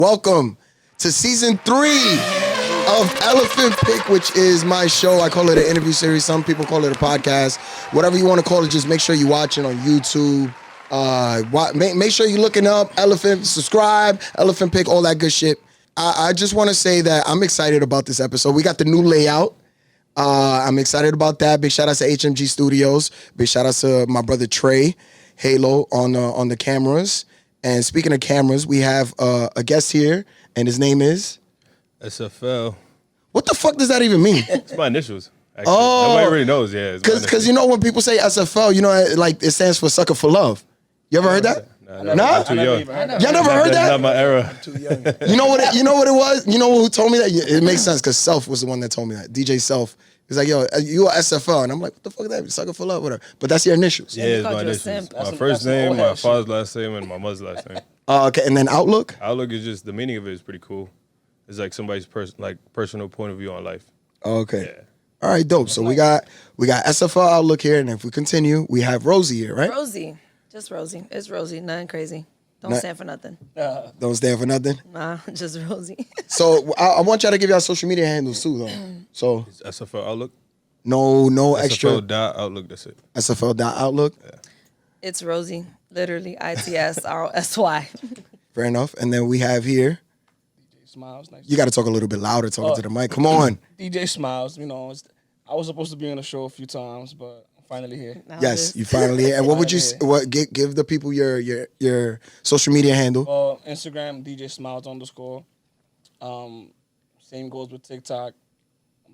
Welcome to season 3 of Elephant Pick, which is my show. I call it an interview series. Some people call it a podcast. Whatever you want to call it, just make sure you watch it on YouTube. Make sure you're looking up Elephant, subscribe, Elephant Pick, all that good shit. I just want to say that I'm excited about this episode. We got the new layout. I'm excited about that. Big shout out to HMG Studios. Big shout out to my brother TRE HALO on the cameras. And speaking of cameras, we have a guest here, and his name is SFL. What the fuck does that even mean? It's my initials. Actually. Oh, nobody really knows. Yeah, because you know when people say SFL, you know like it stands for Sucker for Love. You ever heard that? No, I'm too young. Y'all never heard that? That's not my era. I'm too young. You know what it was? You know who told me that? It makes sense because Self was the one that told me that. DJ Self. He's like, yo, you are SFL. And I'm like, what the fuck is that? Sucker for Love, whatever. But that's your initials. Yeah, it's my initials. My first name, my father's last name, and my mother's last name. Okay, and then Outlook? Outlook is just, the meaning of it is pretty cool. It's like somebody's personal point of view on life. Okay. Yeah. All right, dope. So we got SFL Outlook here, and if we continue, we have ROSY here, right? ROSY. Just ROSY. It's ROSY. Nothing crazy. Don't stand for nothing. Don't stand for nothing? Nah, just ROSY. So I want y'all to give y'all social media handles too, though. So It's SFL Outlook. no extra. SFL.Outlook, that's it. SFL.Outlook. Yeah. It's ROSY. Literally, ITSROSY. Fair enough. And then we have here. DJ Smiles. Nice. You got to talk a little bit louder talking to the mic. Come on. DJ Smiles. You know, I was supposed to be on the show a few times, but I'm finally here. Yes, you finally here. And what would you give the people your social media handle? Instagram, DJ Smiles _. Same goes with TikTok.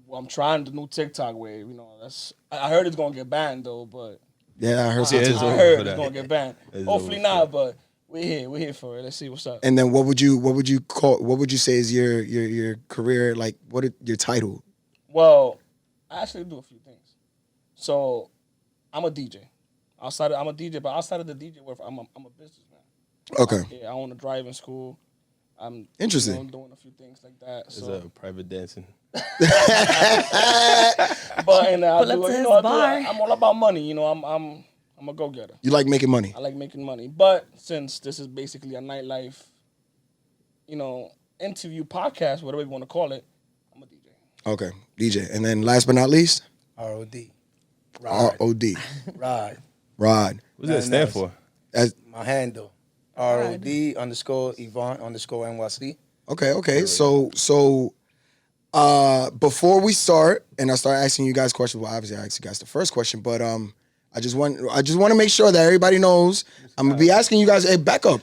Well, I'm trying the new TikTok wave. You know, I heard it's gonna get banned though, but Yeah, I heard so I too. heard it's gonna get banned. Hopefully not, but we're here for it. Let's see what's up. And then what would you say is your career, like your title? Well, I actually do a few things. So I'm a DJ. I'm a DJ, but outside of the DJ work, I'm a businessman. Okay. I own a driving school. I'm Interesting. Doing a few things like that. It's So, a private dancing. but and I'm all about money. You know, I'm a go getter. You like making money? I like making money. But since this is basically a nightlife, you know, interview podcast, whatever you want to call it, I'm a DJ. Okay, DJ. And then last but not least, ROD. ROD. Rod. Rod. What does that stand for? As My handle. ROD _ EVANT _ NYC. Okay. So before we start and I start asking you guys questions, well, obviously I asked you guys the first question, but I just want to make sure that everybody knows I'm gonna be asking you guys. Hey, back up.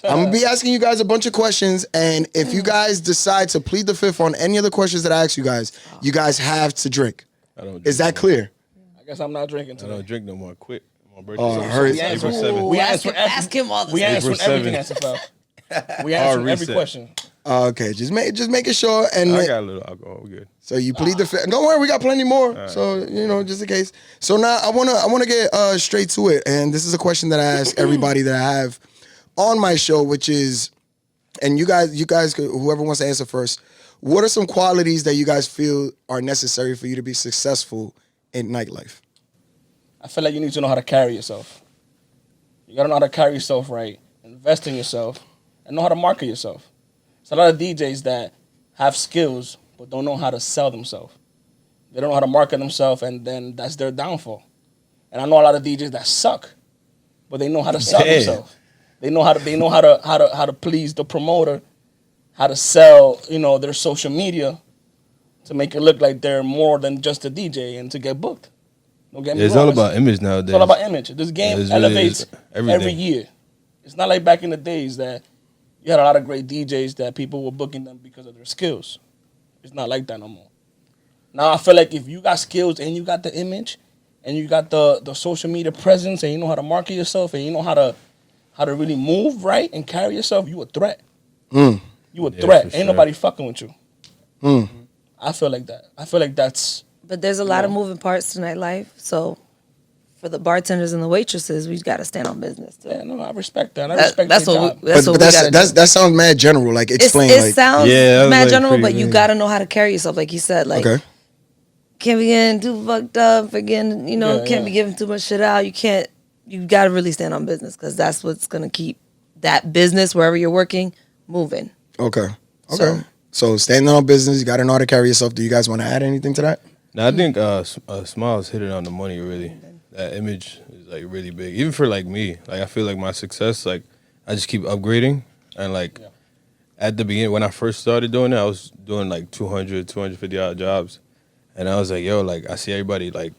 I'm gonna be asking you guys a bunch of questions, and if you guys decide to plead the fifth on any of the questions that I ask you guys have to drink. I don't drink Is that no clear? I guess I'm not drinking more. I today. don't drink no more. I quit. My birthday. Oh, I heard. April 7th. We Ask him all the We time. answer April everything, 7th. SFL. We answer every reset. question. Okay, just making sure. And I got a little alcohol. We're good. so you plead the fifth. Don't worry, we got plenty more. So just in case. So now I wanna get straight to it, and this is a question that I ask everybody that I have on my show, which is, and you guys, whoever wants to answer first, what are some qualities that you guys feel are necessary for you to be successful in nightlife? I feel like you need to know how to carry yourself. You gotta know how to carry yourself right, invest in yourself, and know how to market yourself. There's a lot of DJs that have skills but don't know how to sell themselves. They don't know how to market themselves, and then that's their downfall. And I know a lot of DJs that suck, but they know how to sell themselves. They know how to please the promoter, how to sell, their social media to make it look like they're more than just a DJ and to get booked. Don't get me It's wrong. all about image nowadays. It's all about image. This game It really elevates is everything. every year. It's not like back in the days that you had a lot of great DJs that people were booking them because of their skills. It's not like that no more. Now I feel like if you got skills and you got the image and you got the social media presence and you know how to market yourself and you know how to really move right and carry yourself, you a threat. You a threat. for Ain't sure. nobody fucking with you. I feel like that. I feel like that's... But there's a lot of moving parts to nightlife, so for the bartenders and the waitresses, we got to stand on business too. Yeah, no, I respect that. I respect That's their what job. that's what we got to do. That sounds mad general. Like explain. It sounds Yeah, mad like general, pretty but you vague. got to know how to carry yourself, like you said. Like, Okay. can't be getting too fucked up, again, Yeah, can't be giving too much shit out. You got to really stand on business because that's what's going to keep that business, wherever you're working, moving. Okay. So standing on business, you got to know how to carry yourself. Do you guys want to add anything to that? No, I think Smiles hit it on the money, really. That image is, like, really big. Even for, like, me. Like, I feel like my success, like, I just keep upgrading. And, like, at the beginning, when I first started doing it, I was doing, like, 200, 250-hour jobs. And I was like, yo, like, I see everybody, like,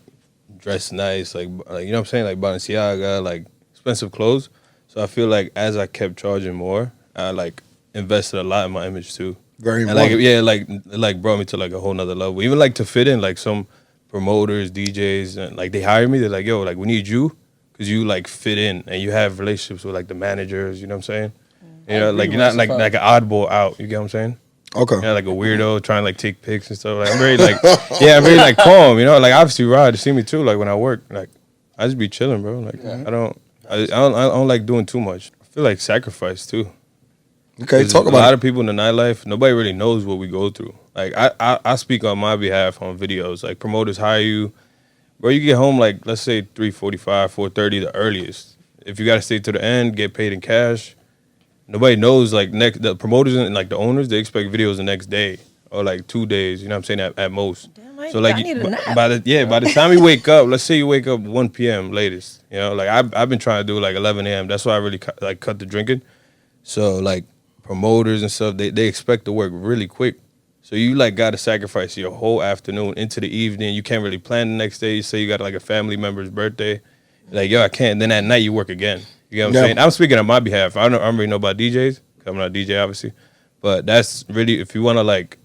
dressed nice. Like, you know what I'm saying? Like, Balenciaga, like, expensive clothes. So I feel like as I kept charging more, I, like, invested a lot in my image, too. Very And important. it like brought me to like a whole nother level. Even like to fit in, like some promoters, DJs, and like they hire me. They're like, yo, like we need you because you like fit in and you have relationships with like the managers. You know what I'm saying? You know, like you're not like an oddball out. You get what I'm saying? Okay. Yeah, like a weirdo trying to like take pics and stuff. Like I'm very like I'm very like calm. You know, like obviously Rod, you see me too. Like when I work, like I just be chilling, bro. Like I don't like doing too much. I feel like sacrifice too. Okay, talk a about lot it. of people in the nightlife, nobody really knows what we go through. Like I speak on my behalf on videos. Like promoters hire you, bro. You get home like let's say 3:45, 4:30, the earliest. If you got to stay to the end, get paid in cash. Nobody knows like the promoters and like the owners, they expect videos the next day or like 2 days. You know what I'm saying at most. Damn right, So like I need a nap. by the time you wake up, let's say you wake up 1 p.m. latest. You know, like I've been trying to do like 11 a.m. That's why I really cut the drinking. So like. Promoters and stuff, they expect to work really quick. So you like got to sacrifice your whole afternoon into the evening. You can't really plan the next day. You say you got like a family member's birthday. Like, yo, I can't. Then at night you work again. You get what I'm saying? I'm speaking on my behalf. I don't really know about DJs. I'm not a DJ, obviously. But that's really, if you want to like,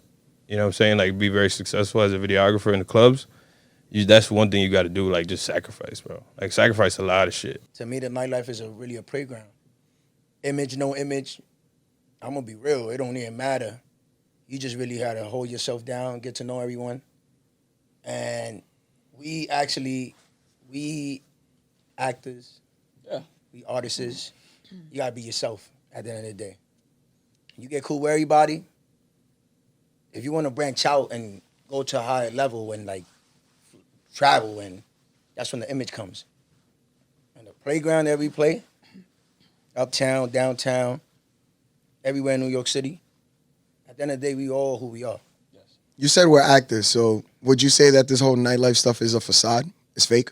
you know what I'm saying, like be very successful as a videographer in the clubs, that's one thing you got to do, like just sacrifice, bro. Like sacrifice a lot of shit. To me, the nightlife is really a playground. Image, no image. I'm going to be real. It don't even matter. You just really had to hold yourself down, get to know everyone. And we actors, we artists, you got to be yourself at the end of the day. You get cool with everybody. If you want to branch out and go to a higher level and like travel, and that's when the image comes. And the playground that we play, uptown, downtown, everywhere in New York City. At the end of the day, we all who we are. Yes. You said we're actors, so would you say that this whole nightlife stuff is a facade? It's fake?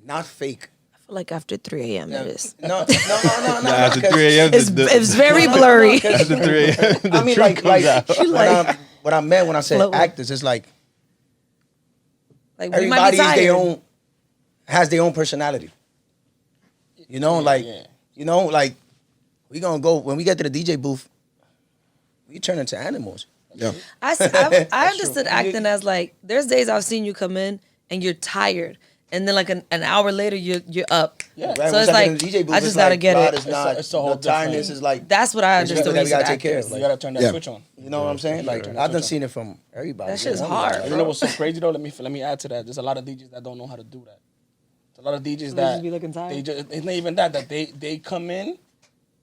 Not fake. I feel like after 3 a.m. it is. No. After 3 a.m. It's very blurry. After 3 a.m. I mean, what I meant when I said Floating. actors is like Like we might be everybody tired. has their own personality. You know, like we gonna go when we get to the DJ booth. We turn into animals. Yeah. I understood acting as like there's days I've seen you come in and you're tired, and then like an hour later you're up. Yeah. Right? So When it's step like in the DJ booth, I it's just gotta like, get God it. is not, It's a whole the tiredness different- is like That's what I it's understood something when that you we said gotta take care actors. of. You Like, gotta turn that Yeah. switch on. you know what I'm saying? Like turn I've that done switch seen it from everybody. That shit's Like, hard. You know what's so crazy though? Let me add to that. There's a lot of DJs that don't know how to do that. There's a lot of DJs just that be looking tired? they just it's not even that they come in,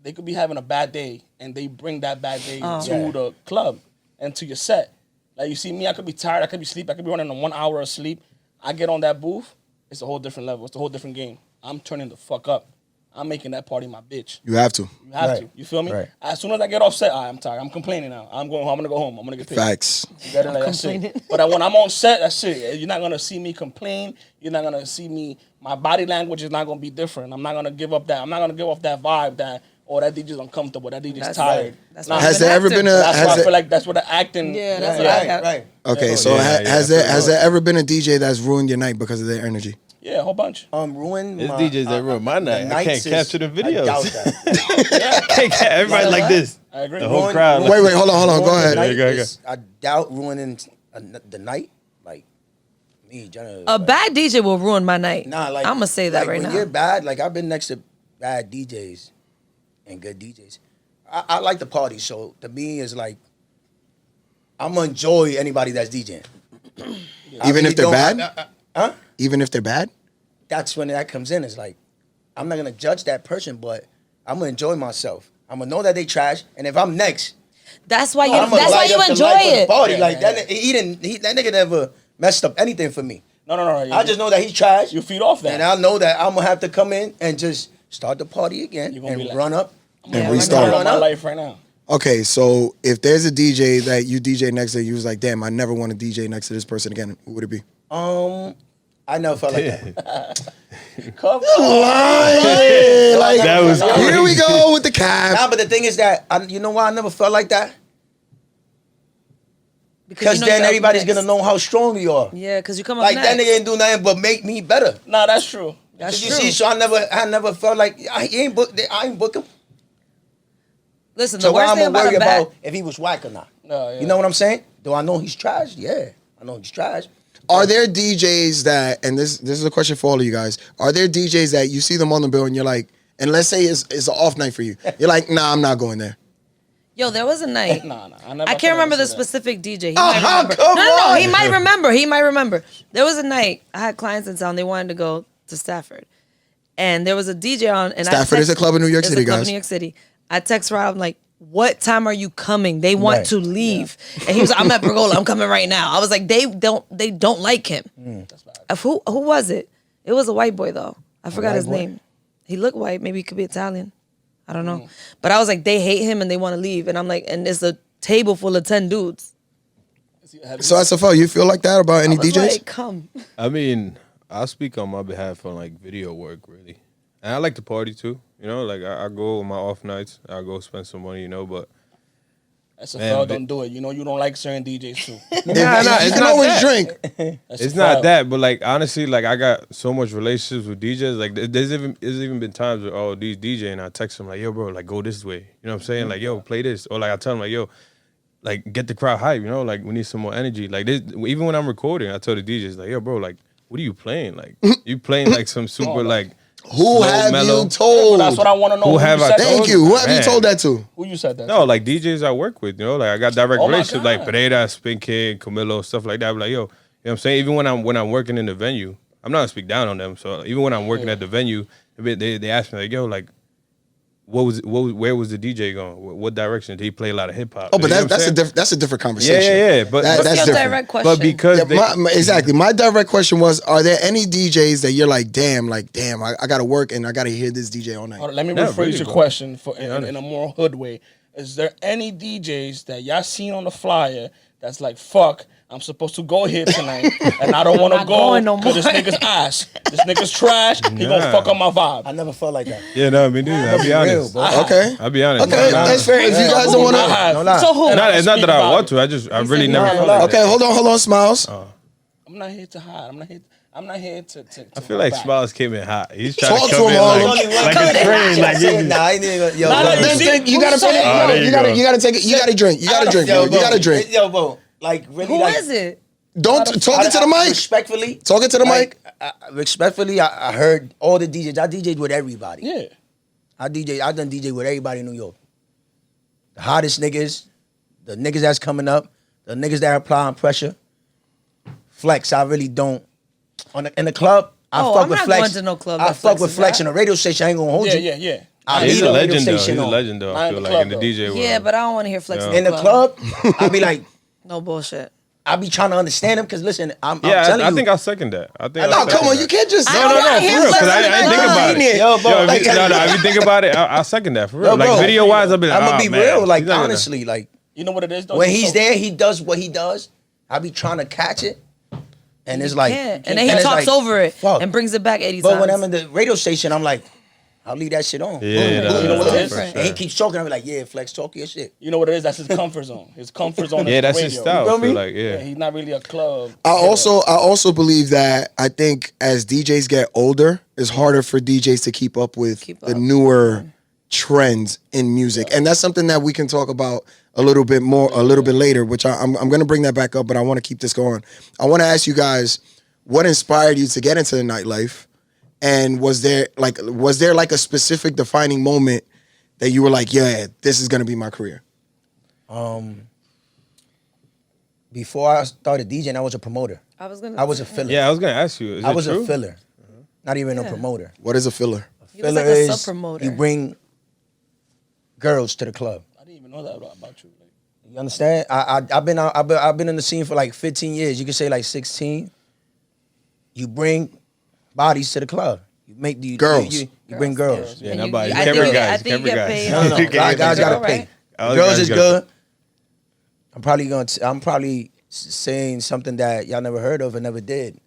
they could be having a bad day and they bring that bad day to the club and to your set. Like you see me, I could be tired, I could be sleep, I could be running on 1 hour of sleep. I get on that booth, it's a whole different level. It's a whole different game. I'm turning the fuck up. I'm making that party my bitch. You have to. You have Right. to. You feel me? Right. As soon as I get off set, I'm tired. I'm complaining now. I'm going home. I'm gonna go home. I'm gonna get paid. Facts. You got it like that's complaining. it. But when I'm on set, that's it. You're not gonna see me complain. You're not gonna see me. My body language is not gonna be different. I'm not gonna give up that. I'm not gonna give off that vibe that that DJ's uncomfortable. That DJ's That's tired. right. That's Nah, why Has I'm an there ever actor. been a that's why I has feel there, like that's what the acting. Yeah, that's what I got. right. okay, so has there ever been a DJ that's ruined your night because of their energy? Yeah, a whole bunch. Ruin It's my, DJs that ruin my night. I can't nights is- capture the videos. I doubt that. Everybody like this. I agree. The whole Ruin- crowd. Wait, hold on. Go Ruin ahead. the night Go. is- I doubt ruining the night. Like me, generally. A bad DJ will ruin my night. Nah, like I'm gonna say that like, right when now. you're bad, like I've been next to bad DJs and good DJs. I like the party, so to me it's like I'm gonna enjoy anybody that's DJing. Even if they're bad? Huh? Even if they're bad? That's when that comes in. It's like I'm not gonna judge that person, but I'm gonna enjoy myself. I'm gonna know that they trash, and if I'm next, That's why you. I'm gonna That's why light you up the enjoy life of the it. party. Yeah, like yeah, that, that nigga never messed up anything for me. No. I just know that he's trash. You feed off that. And I know that I'm gonna have to come in and just start the party again You gonna and be like, run up and restart. My life right now. Okay, so if there's a DJ that you DJ next to, you was like, damn, I never want to DJ next to this person again, who would it be? I never felt like that. Come Lying. Like, That was here we go with the cap. Nah, but the thing is that, you know why I never felt like that? Because you know then you're up everybody's next. gonna know how strong you are. Yeah, because you come up Like, next. that nigga ain't do nothing but make me better. Nah, that's true. That's You true. see, so I never felt like, I ain't book him. Listen, So the why worst I'm thing gonna about worry a bad... about if he was whack or not? No, yeah. You know what I'm saying? Do I know he's trash? Yeah, I know he's trash. Are there DJs that, and this is a question for all of you guys, are there DJs that you see them on the bill and you're like, and let's say it's an off night for you, you're like, nah, I'm not going there. Yo, there was a night. Nah. I can't remember the specific DJ. He Oh, might remember. come No, on. he might remember. He might remember. There was a night I had clients in town. They wanted to go to Stafford, and there was a DJ on. And Stafford is a club in New York City, It's a club guys. in New York City. I text Rob, I'm like, what time are you coming? They want Right. to leave. And he was like, I'm at Pergola. I'm coming right now. I was like, they don't like him. Who was it? It was a white boy though. I forgot white his boy? name. He looked white. Maybe he could be Italian. I don't know. But I was like, they hate him and they want to leave. And I'm like, and it's a table full of 10 dudes. So SFL, you feel like that about any I was DJs? like, come. I mean, I'll speak on my behalf on like video work, really. And I like to party too. You know, like I go on my off nights. I go spend some money, you know, but SFL don't do it. You know you don't like certain DJs too. Nah, you it's can not always that. drink. It's not that, but like honestly, like I got so much relationships with DJs. Like there's even been times where these DJ and I text them like, yo, bro, like go this way. You know what I'm saying? Like, yo, play this. Or like I tell them like, yo, like get the crowd hype. You know, like we need some more energy. Like this, even when I'm recording, I tell the DJs like, yo, bro, like what are you playing? Like you playing like some super like Who slow, have mellow. you told? That's what I want to know. Who Who have you I said told? that Thank to? you. Who have you Man. told that to? Who you said that No, to? like DJs I work with, you know, like I got direct Oh my relationships, like God. Pereira, Spin King, Camilo, stuff like that. I'm like, yo, you know what I'm saying? Even when I'm working in the venue, I'm not gonna speak down on them. So even when I'm working at the venue, they ask me like, yo, like, where was the DJ going? What direction did he play? A lot of hip hop. Oh, but You know what I'm that's a saying? that's a different conversation. Yeah. But That- but, that's Your different. direct question. but because Yeah, they, exactly. My direct question was: are there any DJs that you're like, damn, I gotta work and I gotta hear this DJ all night? Hold on, let me Nah, rephrase really, your bro. question in honest. a more hood way. Is there any DJs that y'all seen on the flyer that's like, fuck, I'm supposed to go here tonight and I don't want to not go going no because this more. nigga's ass. This nigga's trash. He gonna Nah. fuck up my vibe. I never felt like that. yeah, no, I mean, I'll be Real, honest. bro. Okay. I'll be honest. Okay, that's fair. If you guys don't want I to, have. No lie. So who? It's not speak that I about want it. to. I really said never no. felt like okay, that. hold on, Smiles. I'm not here to hide. I'm not here to I feel like back. Smiles came in hot. He's trying Talk to to come him, in Harlem. like Like a train. Like Nah, I ain't even. Yo, Nah, bro. you see- You gotta take it. Oh, there you go. You gotta take it. You gotta drink. You gotta drink, bro. You gotta drink. Yo, bro. Like really. Who like, is it? Don't talk it to the mic. Respectfully. Talk it to the mic. Respectfully, I heard all the DJs. I DJ'd with everybody. Yeah. I done DJ with everybody in New York. The hottest niggas, the niggas that's coming up, the niggas that are applying pressure. Flex, I really don't. In the club, I Oh, fuck I'm with not Flex. going to no club I that fuck Flex with is Flex at. on the radio station. I ain't gonna hold Yeah, you. yeah. I He's leave a the radio legend though. He's station a on. legend though. Not I in feel the like in club, the though. DJ world. Yeah, but I don't want to hear Flex Yeah. in In the club, I be like, No bullshit. I be trying to understand him because listen, I'm Yeah, telling I you. think I'll second that. I think. No, I'll come second on. that. You can't just. I No, don't no, wanna no, hear for real. Flex Because in the I think club. about it. Yo, bro, Yo, like- if you think about it, I'll second that for real. Yo, bro. Like video wise, I'll be like, I'm gonna oh, be man. real, like He's not gonna- honestly, like You know what it is though? when He's he's so- there, he does what he does. I be trying to catch it, and it's like, Yeah. And then he it's talks like, over it fuck. and brings it back 80 But times. when I'm in the radio station, I'm like, I'll leave that shit on. Yeah, Boom, boom, You know what boom. it is? And he keeps talking. I be like, yeah, Flex, talk your shit. You know what it is? That's his comfort zone. His comfort zone is Yeah, the that's radio. his style. feel I feel me? like, Yeah, yeah. he's not really a club. I also believe that I think as DJs get older, it's harder for DJs to keep up with Keep the up. newer trends in music, and that's something that we can talk about a little bit later. Which I'm going to bring that back up, but I want to keep this going. I want to ask you guys, what inspired you to get into the nightlife, and was there like a specific defining moment that you were like, yeah, this is going to be my career? Before I started DJing, I was a promoter. I was a filler. Yeah, I was gonna ask you. Is I it was true? a filler, not even a Yeah. promoter. What is a filler? He was Filler like a is sub-promoter. you bring girls to the club. I didn't even know that about you. Like, You understand? I've been in the scene for like 15 years. You could say like 16. You bring bodies to the club. You make the Girls. You bring girls. Yeah, And nobody. I Camera think guys. I think Camera you get guys. paid. No, guys gotta pay. All the Girls guys is gotta good. I'm probably saying something that y'all never heard of and never did,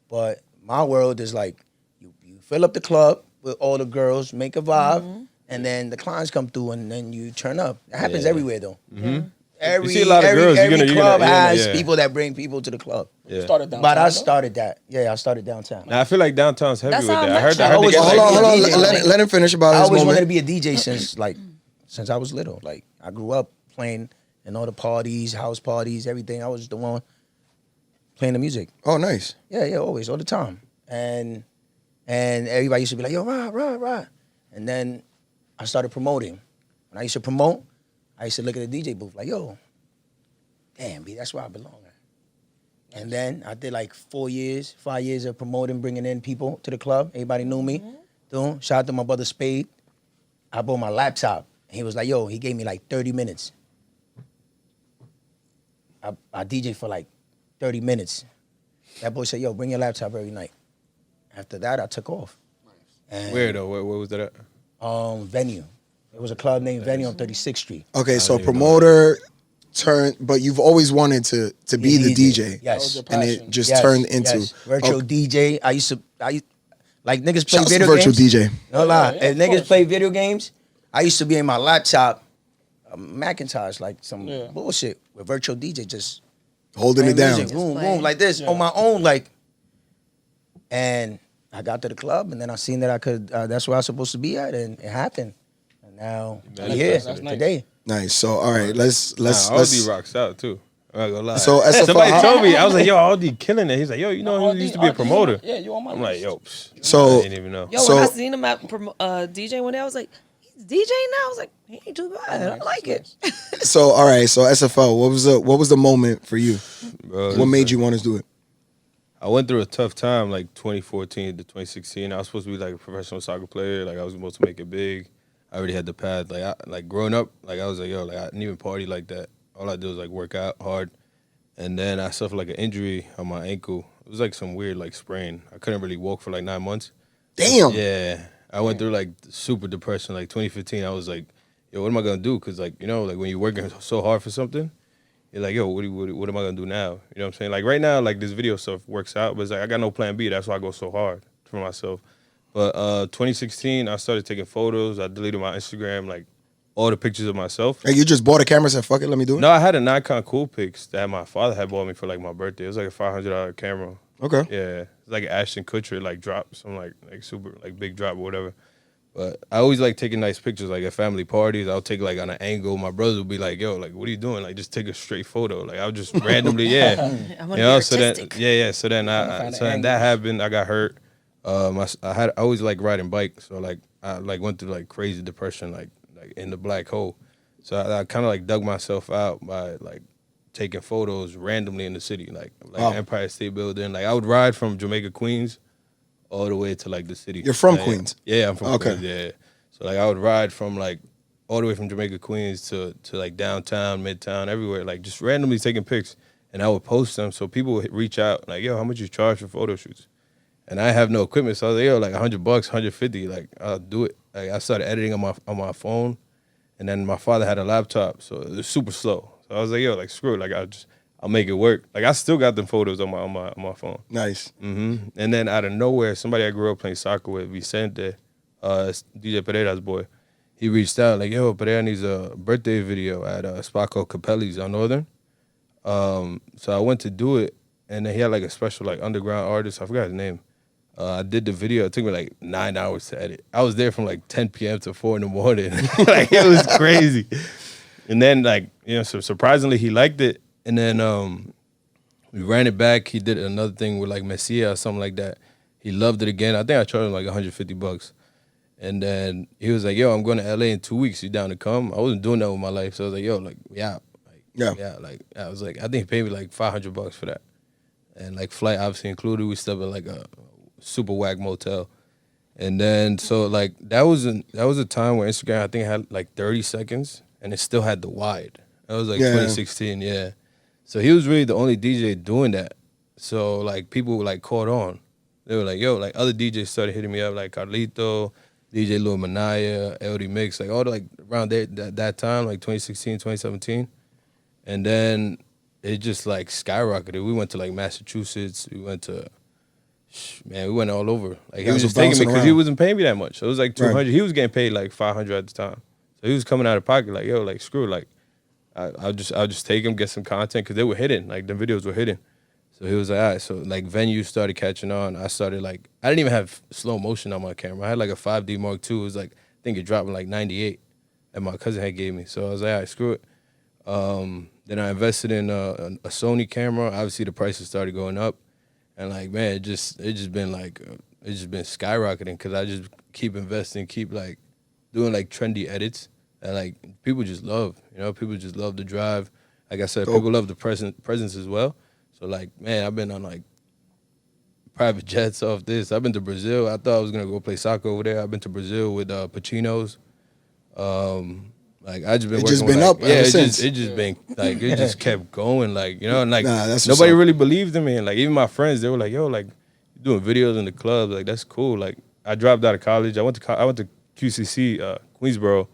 but my world is like you fill up the club with all the girls, make a vibe, and then the clients come through and then you turn up. It happens everywhere though. Every, You see a lot of every, girls, you're every gonna- club you're gonna- has yeah. people that bring people to the club. Yeah. Started downtown. But I though. started that. Yeah, I started downtown. Now I feel like downtown's heavy That's with how I that. met I heard. you. I heard they always get wanted like, to be a Hold on. DJ. Let him finish about I his always wanted moment. to be a DJ since I was little. Like I grew up playing in all the parties, house parties, everything. I was the one playing the music. Oh, nice. Yeah, always, all the time. And everybody used to be like, yo, rah. And then I started promoting. When I used to promote, I used to look at the DJ booth like, yo, damn, B, that's where I belong at. And then I did like 5 years of promoting, bringing in people to the club. Everybody knew me. Shout out to my brother Spade. I bought my laptop. And he was like, yo, he gave me like 30 minutes. I DJ for like 30 minutes. That boy said, yo, bring your laptop every night. After that, I took off. And, where though? Where was that at? Venue. It was a club named Venue on 36th Street. Okay, so don't even know promoter turned, but you've always wanted to be the DJ. Yes. That was your And passion. it just turned into virtual Okay. DJ. I like niggas play Shouts to video virtual games. DJ. No lie. Yeah, If of niggas course. play video games, I used to be in my laptop, Macintosh, like some bullshit with virtual DJ just Holding it playing down. music, boom, playing. boom, like this on my own, like. And I got to the club, and then I seen that I could. That's where I was supposed to be at, and it happened. And now I'm here That's nice. today. Nice. So all right, let's Nah, let's. Aldi rocks out too. I'm not gonna lie. So SFL, somebody how- told me, I was like, yo, Aldi killing it. He's like, yo, you know, No, he used to be a RD, promoter. Yeah, you on my I'm like, list. yo, psh, So- I didn't even know. Yo, So- when I seen him at DJ one day, I was like, he's DJing now. I was like, he ain't too bad. I like it. So all right, so SFL, what was the moment for you? Bro, What made you want to do it? I went through a tough time, like 2014 to 2016. I was supposed to be like a professional soccer player. Like I was supposed to make it big. I already had the path. Like growing up, like I was like, yo, like I didn't even party like that. All I did was like work out hard. And then I suffered like an injury on my ankle. It was like some weird like sprain. I couldn't really walk for like 9 months. Damn. Yeah. I went through like super depression. Like 2015, I was like, yo, what am I gonna do? Cause like, you know, like when you're working so hard for something, you're like, yo, what am I gonna do now? You know what I'm saying? Like right now, like this video stuff works out, but it's like I got no plan B. That's why I go so hard for myself. But 2016, I started taking photos. I deleted my Instagram, like all the pictures of myself. Hey, you just bought a camera and said, fuck it, let me do it? No, I had a Nikon Coolpix that my father had bought me for like my birthday. It was like a $500 camera. Okay. Yeah, it's like an Ashton Kutcher like drop, some like super like big drop or whatever. But I always like taking nice pictures, like at family parties. I'll take like on an angle. My brother would be like, "Yo, like, what are you doing? Like, just take a straight photo." Like, I'll just randomly, yeah, I want to be So then, artistic. yeah. So then, find so the then that angles. happened. I got hurt. I always like riding bike, so like I like went through like crazy depression, like in the black hole. So I kind of like dug myself out by like taking photos randomly in the city, like Wow. Empire State Building. Like I would ride from Jamaica, Queens, all the way to like the city. You're from Like, Queens? Yeah, I'm from Okay. Queens. Yeah. So like I would ride from like all the way from Jamaica, Queens to like downtown, midtown, everywhere, like just randomly taking pics, and I would post them so people would reach out like, yo, how much you charge for photo shoots? And I have no equipment, so I was like, yo, like $100, $150, like I'll do it. Like I started editing on my phone, and then my father had a laptop, so it was super slow. So I was like, yo, like screw it, like I'll make it work. Like I still got them photos on my phone. Nice. And then out of nowhere, somebody I grew up playing soccer with, Vicente, it's DJ Pereira's boy, he reached out like, yo, Pereira needs a birthday video at a spot called Capelli's on Northern. So I went to do it, and then he had like a special like underground artist, I forgot his name. I did the video. It took me like 9 hours to edit. I was there from like 10 p.m. to 4 in the morning. Like it was crazy. And then like, you know, so surprisingly he liked it. And then we ran it back. He did another thing with like Messia or something like that. He loved it again. I think I charged him like $150. And then he was like, yo, I'm going to LA in 2 weeks. You down to come? I wasn't doing that with my life. So I was like, yo, like, we out. Like, Yeah. Like, I was like, I think he paid me like $500 for that. And like flight obviously included. We slept at like a super whack motel. And then so like that was a time where Instagram I think had like 30 seconds and it still had the wide. That was like Yeah. 2016, yeah. So he was really the only DJ doing that. So like people like caught on. They were like, yo, like other DJs started hitting me up, like Carlito, DJ Lil Manaya, LD Mix, like all the, like around there, that time, like 2016, 2017. And then it just like skyrocketed. We went to like Massachusetts. We went to, we went all over. Like he was just taking me because he wasn't paying me that much. So it was like 200. Right. He was getting paid like 500 at the time. So he was coming out of pocket like, yo, like screw it. Like I'll just take him, get some content because they were hidden. Like the videos were hidden. So he was like, all right. So like venues started catching on. I started like, I didn't even have slow motion on my camera. I had like a 5D Mark II. It was like, I think it dropped in like 98 that my cousin had gave me. So I was like, all right, screw it. Then I invested in a Sony camera. Obviously the prices started going up. And like, man, it just been skyrocketing because I just keep investing, keep like doing like trendy edits that like people just love. You know, people just love the drive. Like I said, people love the presence as well. So like, man, I've been on like private jets off this. I've been to Brazil. I thought I was gonna go play soccer over there. I've been to Brazil with Pacino's. Like I just been. It just been up ever since. It just been like it just kept going. Like you know, and like nobody really believed in me. And like even my friends, they were like, "Yo, like you doing videos in the clubs, like that's cool." Like I dropped out of college. I went to QCC Queensboro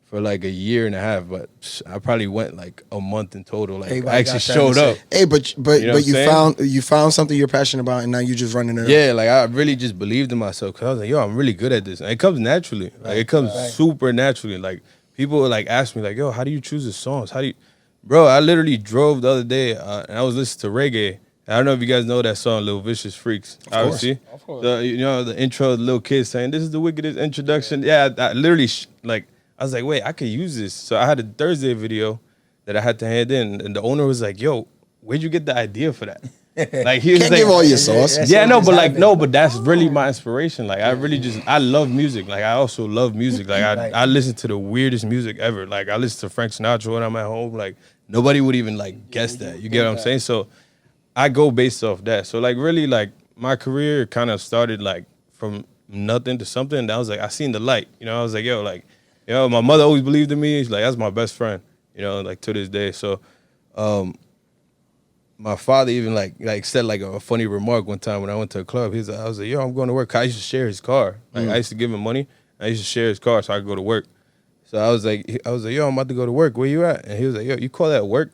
for like a year and a half, but I probably went like a month in total. Like I actually showed up. Hey, but you found something you're passionate about, and now you just running it. Yeah, like I really just believed in myself because I was like, yo, I'm really good at this, and it comes naturally. Like it comes super naturally. Like people would like ask me like, yo, how do you choose the songs? Bro? I literally drove the other day and I was listening to reggae. I don't know if you guys know that song, Little Vicious Freaks. Obviously, of course. The intro, the little kid saying, "This is the wickedest introduction." Yeah, I literally like. I was like, wait, I could use this. So I had a Thursday video that I had to hand in, and the owner was like, yo, where'd you get the idea for that? Like he was Can't like, give all your sauce. Yeah, no, but like no, but that's really my inspiration. Like I love music. Like I also love music. Like I listen to the weirdest music ever. Like I listen to Frank Sinatra when I'm at home. Like nobody would even like guess that. You get what I'm saying? So I go based off that. So like really like my career kind of started like from nothing to something. And I was like, I seen the light. You know, I was like, yo, like. You know, my mother always believed in me. She's like, that's my best friend, you know, like to this day. So my father even like said like a funny remark one time when I went to a club. I was like, yo, I'm going to work. I used to share his car. Like I used to give him money. I used to share his car so I could go to work. So I was like, yo, I'm about to go to work. Where you at? And he was like, yo, you call that work?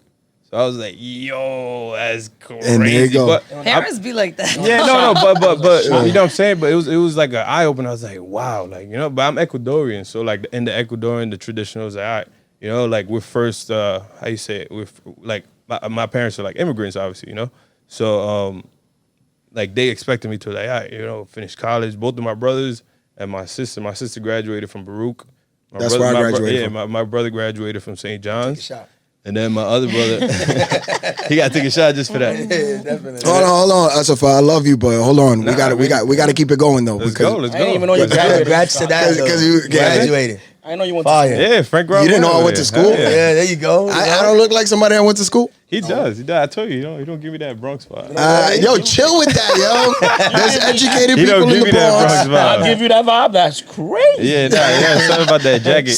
So I was like, yo, that's crazy. And there you go. But parents be like that. Yeah, no, but you know what I'm saying? But it was like an eye opener. I was like, wow, like, you know, but I'm Ecuadorian. So like in the Ecuadorian, the tradition was like, all right, you know, like we're first, how you say it? With like my parents are like immigrants, obviously, you know? So like they expected me to like, all right, you know, finish college. Both of my brothers and my sister graduated from Baruch. That's where I graduated from. My brother graduated from St. John's. Take a shot. And then my other brother, he got to take a shot just for that. Yeah, definitely. Hold on, Asafa. I love you, but hold on. We got to keep it going though. Let's go. I didn't even know you graduated. Congrats to that. Because you graduated. I know you went to school. Yeah, Frank Roth. You didn't know I went to school? Yeah, there you go. I don't look like somebody that went to school. He does. I told you, he don't give me that Bronx vibe. Yo, chill with that, yo. There's educated He people don't in give the me that Bronx. Bronx vibe. I'll give you that vibe. That's crazy. Yeah, something about that jacket.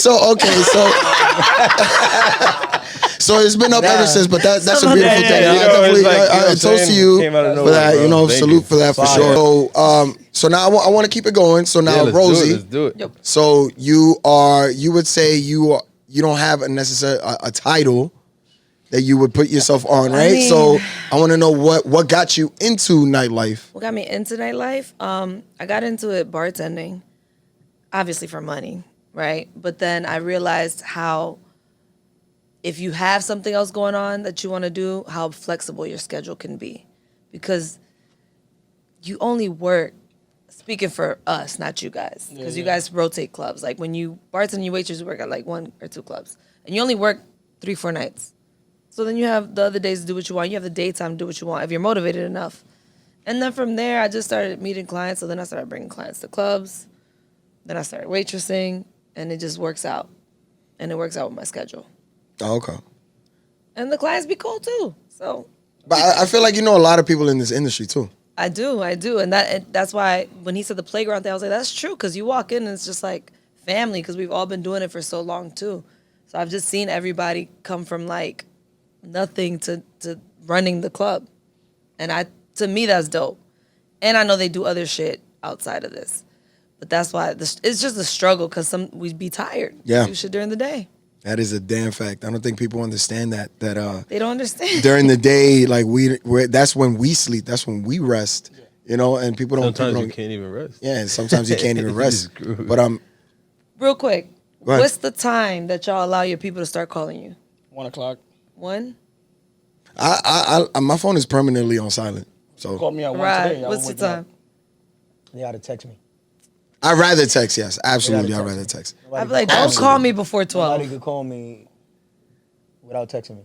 So it's been up ever since, but that's a beautiful thing. Yeah, I definitely like, toast to you for that. You know, salute for that for Fire. sure. So now I want to keep it going. So now, Rosie, let's do it. Yep. so you would say you don't have a title that you would put yourself on, right? mean, so I want to know what got you into nightlife. What got me into nightlife? I got into it bartending, obviously for money, right? But then I realized how if you have something else going on that you want to do, how flexible your schedule can be. Because you only work, speaking for us, not you guys, because you guys rotate clubs. Like when you bartend, you waitress, you work at like 1 or 2 clubs. And you only work 3-4 nights. So then you have the other days to do what you want. You have the daytime to do what you want if you're motivated enough. And then from there, I just started meeting clients. So then I started bringing clients to clubs. Then I started waitressing, and it just works out. And it works out with my schedule. Oh, okay. And the clients be cool too. So, but I feel like you know a lot of people in this industry too. I do, and that's why when he said the playground thing, I was like, that's true, because you walk in and it's just like family, because we've all been doing it for so long too. So I've just seen everybody come from like nothing to running the club, and to me that's dope. And I know they do other shit outside of this. But that's why it's just a struggle because we'd be tired. Yeah. Do shit during the day. That is a damn fact. I don't think people understand that. They don't understand. During the day, like that's when we sleep. That's when we rest. You know, and people don't. Sometimes people you don't, can't even rest. Yeah, sometimes you can't even rest. But Real quick, Go ahead. what's the time that y'all allow your people to start calling you? 1 o'clock. 1? My phone is permanently on silent. So Called me at 1 Right. today. I What's was the waking up. time? You gotta text me. I'd rather text. Yes, absolutely. I'd text rather me. text. I'd be like, don't call me before 12. Nobody could call me without texting me.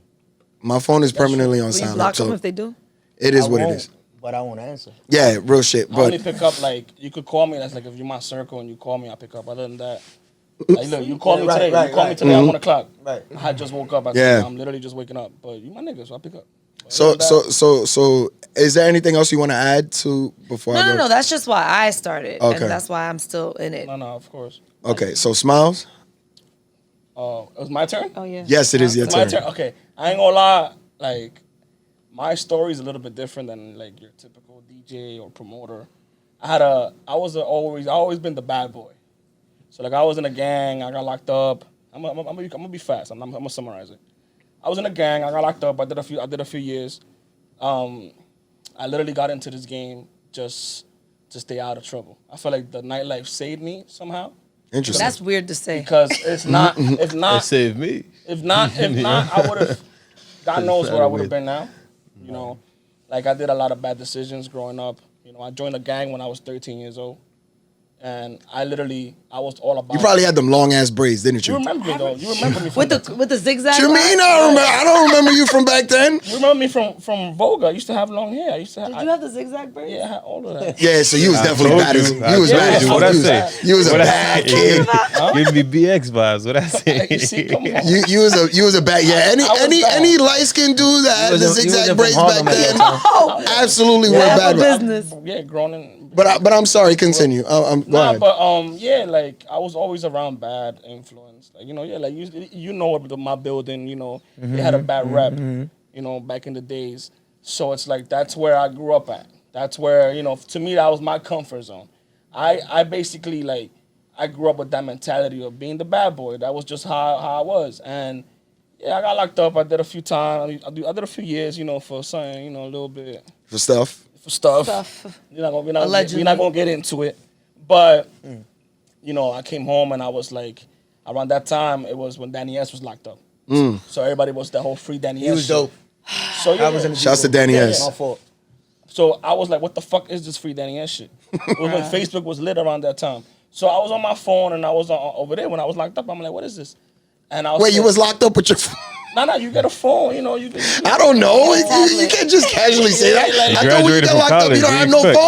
My phone is permanently on Will you silent. block them So if they do? it is I what it won't, is. But I won't answer. Yeah, real shit. I only But pick up, like, you could call me. That's like if you're my circle and you call me, I pick up. Other than that, like, look, you call me Right, today. right, You call me right. today at 1 o'clock. Right. I had just woke up. Yeah. I'm literally just waking up. But you my nigga, so I pick up. But so other than that, so is there anything else you want to add to before I go? No. That's just why I started. Okay. And that's why I'm still in it. No, of course. Okay, so Smiles. It was my turn? Oh, yeah. Yes, it is your My turn. turn. Okay, I ain't gonna lie. Like, my story is a little bit different than like your typical DJ or promoter. I always been the bad boy. So like I was in a gang. I got locked up. I'm gonna be fast. I'm gonna summarize it. I was in a gang. I got locked up. I did a few years. I literally got into this game just to stay out of trouble. I feel like the nightlife saved me somehow. Interesting. That's weird to say. Because it's not. If It not, saved me. if not, I would have. God knows where I would have been now. You know, like I did a lot of bad decisions growing up. You know, I joined a gang when I was 13 years old, and I was all about. You probably had them long ass braids, didn't You you? remember me though. You remember me from With the zigzag What you mean? I don't remember you from back then. You remember me from Vogue. I used to have long hair. I used to have. Did you have the zigzag braids? Yeah, I had all of that. Yeah, so you was I definitely told bad as you. you was I bad told as you. fuck. What I You was- say? You was a What I bad say? kid. Give me BX vibes. What I say? You see, come on. You was a bad. Yeah, I was bad. any light skinned dude that had the zigzag braids back then, Oh, absolutely were yeah, bad. for business. Yeah, grown and. But I'm sorry. Continue. Go Nah, ahead. but yeah, like I was always around bad influence. Like like you know my building, it had a bad rep, back in the days. So it's like that's where I grew up at. That's where to me that was my comfort zone. I basically like I grew up with that mentality of being the bad boy. That was just how I was. And yeah, I got locked up. I did a few times. I did a few years, for something, a little bit For stuff. for stuff. Stuff. We're not Allegedly. gonna get into it. But I came home and I was like, around that time it was when Danny S was locked up. So everybody was the whole free Danny S. He was shit. dope. So yeah, I was in the Shouts to Danny S. My fault. so I was like, what the fuck is this free Danny S shit? It was when Facebook was lit around that time. So I was on my phone and I was over there when I was locked up. I'm like, what is this? And I was Wait, you was locked up with your. No, you get a phone. You I don't know. You can't just casually say that. You I thought when you graduated get from locked up, college. you don't What have do you no expect?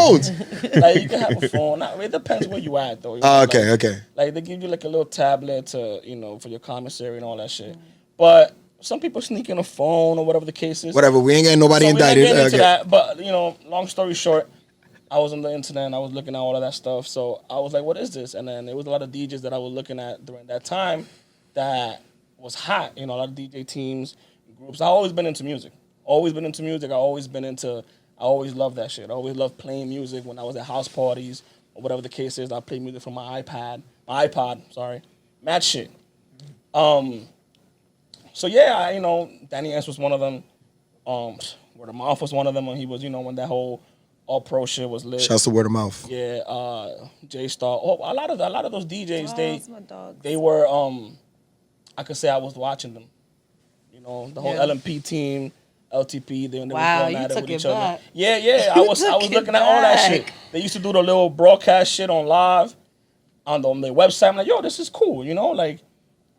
phones. like you can have a phone. It depends where you at though. Okay, okay. Like they give you like a little tablet to for your commissary and all that shit. But some people sneak in a phone or whatever the case is. Whatever. We ain't getting nobody So we're not indicted. getting into Okay. that. But long story short, I was on the internet and I was looking at all of that stuff. So I was like, what is this? And then there was a lot of DJs that I was looking at during that time that was hot. A lot of DJ teams, groups. I always been into music. I always loved that shit. I always loved playing music when I was at house parties or whatever the case is. I played music from my iPod, sorry. Mad shit. So yeah, Danny S was one of them. Word of Mouth was one of them when he was, when that whole all pro shit was lit. Shouts to word of mouth. Yeah, J Star. Oh, a lot of those DJs, That's my dog. they were I could say I was watching them. The whole Yeah. LMP team, LTP, they were Wow, going you at it took with it each other. back. Yeah, I was took it looking at all that back. shit. They used to do the little broadcast shit on live on their website. I'm like, yo, this is cool, like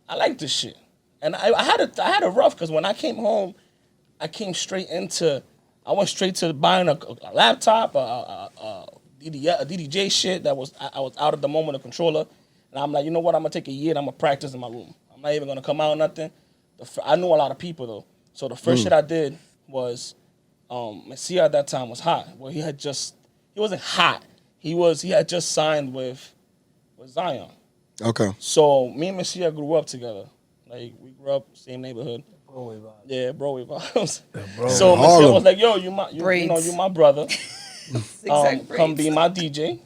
I like this shit. And I had a rough because when I came home, I went straight to buying a laptop, a DDJ shit that I was out at the moment, a controller. And I'm like, you know what? I'm gonna take a year and I'm gonna practice in my room. I'm not even gonna come out or nothing. I knew a lot of people though. So the first shit I did was, Messia at that time was hot. Well, he wasn't hot. He had just signed with Zion. Okay. So me and Messia grew up together. Like we grew up same neighborhood. Yeah, bro, we vibes. So Messia was like, yo, you my brother. come be my DJ,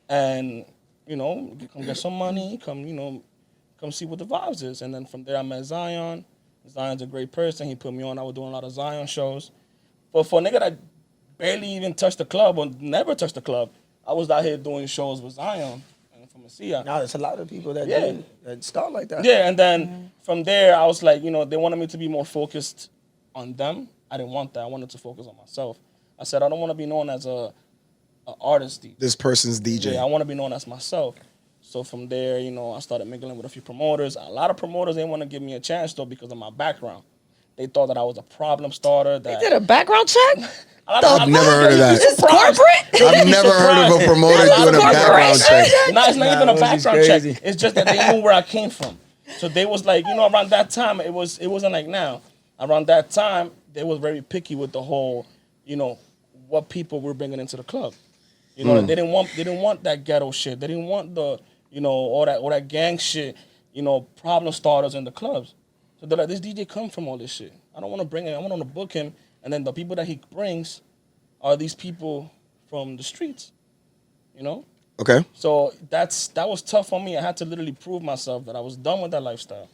and come get some money. Come see what the vibes is. And then from there, I met Zion. Zion's a great person. He put me on. I was doing a lot of Zion shows. But for a nigga that barely even touched the club or never touched the club, I was out here doing shows with Zion and from Messiah. Now there's a lot of people that start like that. Yeah, and then from there, I was like, they wanted me to be more focused on them. I didn't want that. I wanted to focus on myself. I said, I don't want to be known as a artist DJ. This person's DJ. Yeah, I want to be known as myself. So from there, I started mingling with a few promoters. A lot of promoters didn't want to give me a chance, though, because of my background. They thought that I was a problem starter. They did a background check? I've never heard of that. It's corporate? I've never heard of a promoter doing a background check. No, it's not even a background check. It's just that they knew where I came from. So they was like, around that time, it wasn't like now. Around that time, they was very picky with the whole, what people were bringing into the club. They didn't want that ghetto shit. They didn't want the, all that gang shit, problem starters in the clubs. So they're like, this DJ come from all this shit. I don't want to bring him. I want to book him. And then the people that he brings are these people from the streets, Okay. So that was tough for me. I had to literally prove myself that I was done with that lifestyle,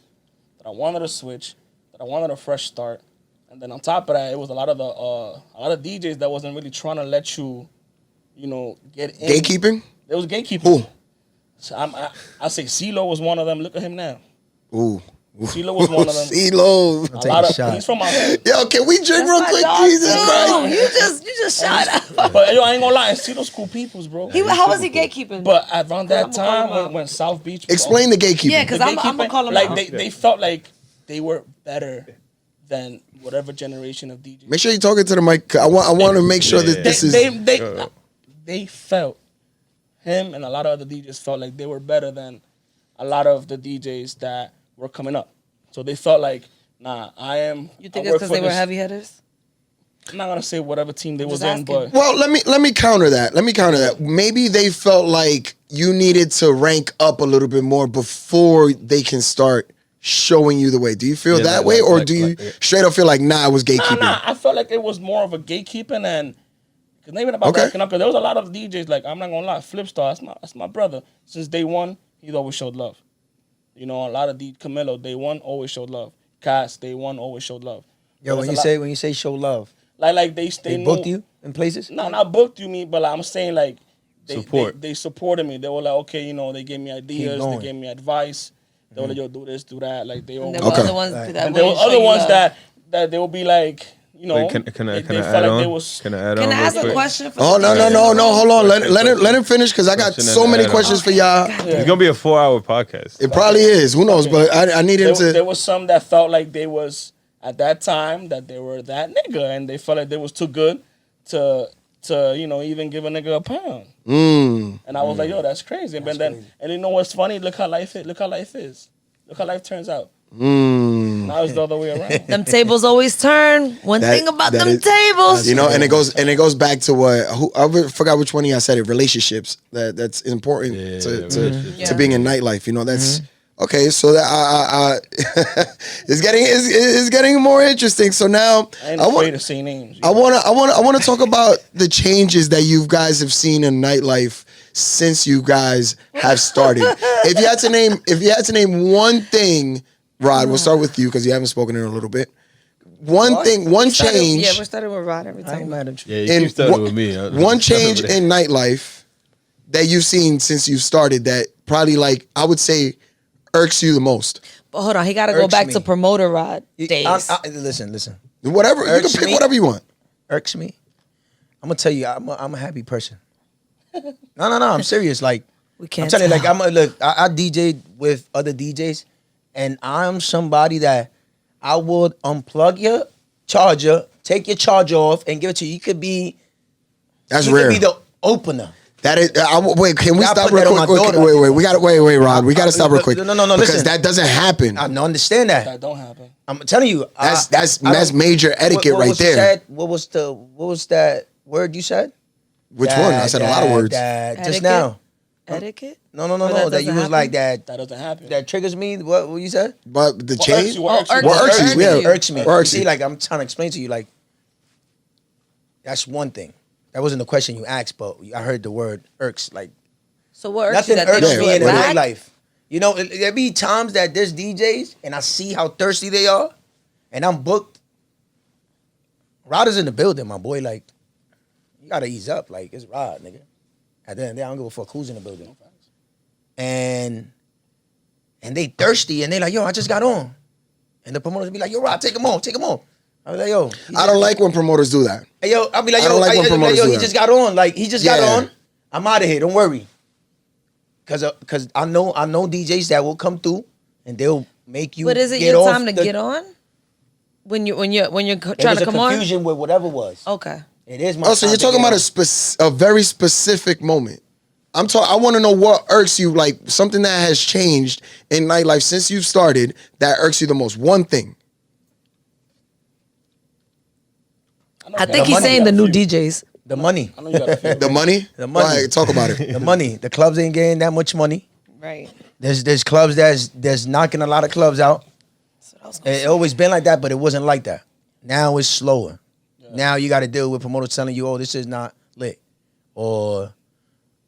that I wanted to switch, that I wanted a fresh start. And then on top of that, it was a lot of DJs that wasn't really trying to let you, get in. Gatekeeping? It was gatekeeping. Who? So I say CeeLo was one of them. Look at him now. Ooh. CeeLo was one of them. CeeLo. Take a shot. He's from my hood. Yo, can we drink real quick? dog, Jesus too. Christ. You just shot up. But I ain't gonna lie, CeeLo's cool peoples, bro. How was he gatekeeping? But around that I'm gonna call him time out. when South Beach was Explain the gatekeeping. Yeah, because I'm gonna call him like out. they felt like they were better than whatever generation of DJs. Make sure you're talking to the mic. I want to make sure that this is. They felt, him and a lot of other DJs felt like they were better than a lot of the DJs that were coming up. So they felt like, nah, I am. You think I it's work because for they were this- heavy hitters? I'm not gonna say whatever team they was just in, asking. but Well, let me counter that. Maybe they felt like you needed to rank up a little bit more before they can start showing you the way. Do you feel that way, or do you straight up feel like, nah, it was gatekeeping? Nah, I felt like it was more of a gatekeeping, and because not even about backing up. Because there was a lot of DJs, like, I'm not gonna lie, Flipstar, that's my brother. Since day one, he's always showed love. A lot of Camilo, day one, always showed love. Cass, day one, always showed love. Yo, when you say show love, like they booked you in places? No, not booked you, but I'm saying like Support. They supported me. They were like, okay, they gave me ideas, they gave me advice. They were like, yo, do this, do that. Like they all. And there were other ones that And there were other ones that they will be like, Wait, can I they felt add like on? they was. Can I add Can on? I ask real a quick? question? For Oh, no, hold on. Let him finish, because I got Question so and many add on. questions for y'all. It's gonna be a 4-hour podcast. It probably is. Who knows? But I need him There to. was some that felt like they was at that time that they were that nigga, and they felt like they was too good to even give a nigga a pound. And I was like, yo, that's crazy. And you know what's funny? Look how life is. Look how life turns out. Now it's the other way around. Them tables always turn. One thing about them tables. And it goes back to I forgot which one of y'all said it. Relationships. That's important to being in nightlife. That's okay. So that it's getting more interesting. So now I ain't afraid to say names. I want to talk about the changes that you guys have seen in nightlife since you guys have started. If you had to name one thing, Rod, we'll start with you because you haven't spoken in a little bit. One change. Yeah, we're starting with Rod every I ain't time. mad at you. Yeah, you keep starting with me. One change in nightlife that you've seen since you started that probably, like, I would say, irks you the most. But hold on, he got to go Irks back me. to promoter Rod days. Listen. Whatever, you can Irks pick me. whatever you want. Irks me. I'm gonna tell you, I'm a happy person. No, I'm serious. Like, We can't I'm telling you, tell. like, I DJed with other DJs, and I'm somebody that I would unplug your charger, take your charger off, and give it to you. You could be, That's you rare. could be the opener. That is. Wait, can we Y'all stop put real that on quick? my daughter. Wait. We got to wait, Rod. We got to stop real quick. No, because listen. that doesn't happen. I don't understand that. That don't happen. I'm telling you, That's I don't- major etiquette what right was there. said- what was that word you said? Which one? I said a lot of words. Just Etiquette? now. Etiquette? No. Or that That you doesn't was like happen? that. That doesn't happen. That triggers me. What you said? But the What change. irks you? What irks you? What irks you? Yeah. Irks me. What irks You you? see, like, I'm trying to explain to you, like, that's one thing that wasn't the question you asked, but I heard the word irks. Like So what irks you nothing that they irks don't me play in back? nightlife. You know, there be times that there's DJs and I see how thirsty they are, and I'm booked. Rod is in the building, my boy. Like, you gotta ease up. Like, it's Rod, nigga. At the end of the day, I don't give a fuck who's in the building. And they thirsty, and they like, yo, I just got on. And the promoters be like, yo, Rod, take him on. I be like, yo. I don't like when promoters do that. Hey, yo, I'll be like, I don't like when promoters do he that. just got on. Like, he just got Yeah. on. I'm out of here. Don't worry. Cause I know DJs that will come through and they'll make you. But is it get your off time to the- get on? When you're There trying was to a come on? confusion with whatever was. Okay. It is my. Oh, so time you're to talking get about on. a very specific moment. I want to know what irks you, like something that has changed in nightlife since you've started that irks you the most. One thing. I think he's money. saying the new DJs. The money. I know you got a few. The money? The money. All right, talk about it. The money. The clubs ain't getting that much money. Right. There's clubs that's knocking a lot of clubs out. It always been like that, but it wasn't like that. Now it's slower. Yeah. Now you got to deal with promoters telling you, "Oh, this is not lit," or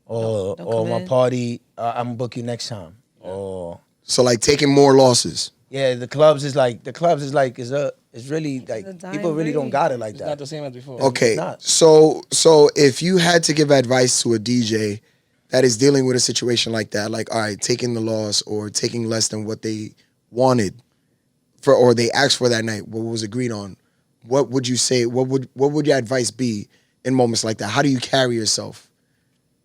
Don't come my in. party, I'm gonna book you next time. Or So like taking more losses. yeah, the clubs is really like a dying people really don't breed. got it like It's that. not the same as before. Okay, not. so if you had to give advice to a DJ that is dealing with a situation like that, like all right, taking the loss or taking less than what they wanted for, or they asked for that night, what was agreed on, what would you say? What would your advice be in moments like that? How do you carry yourself?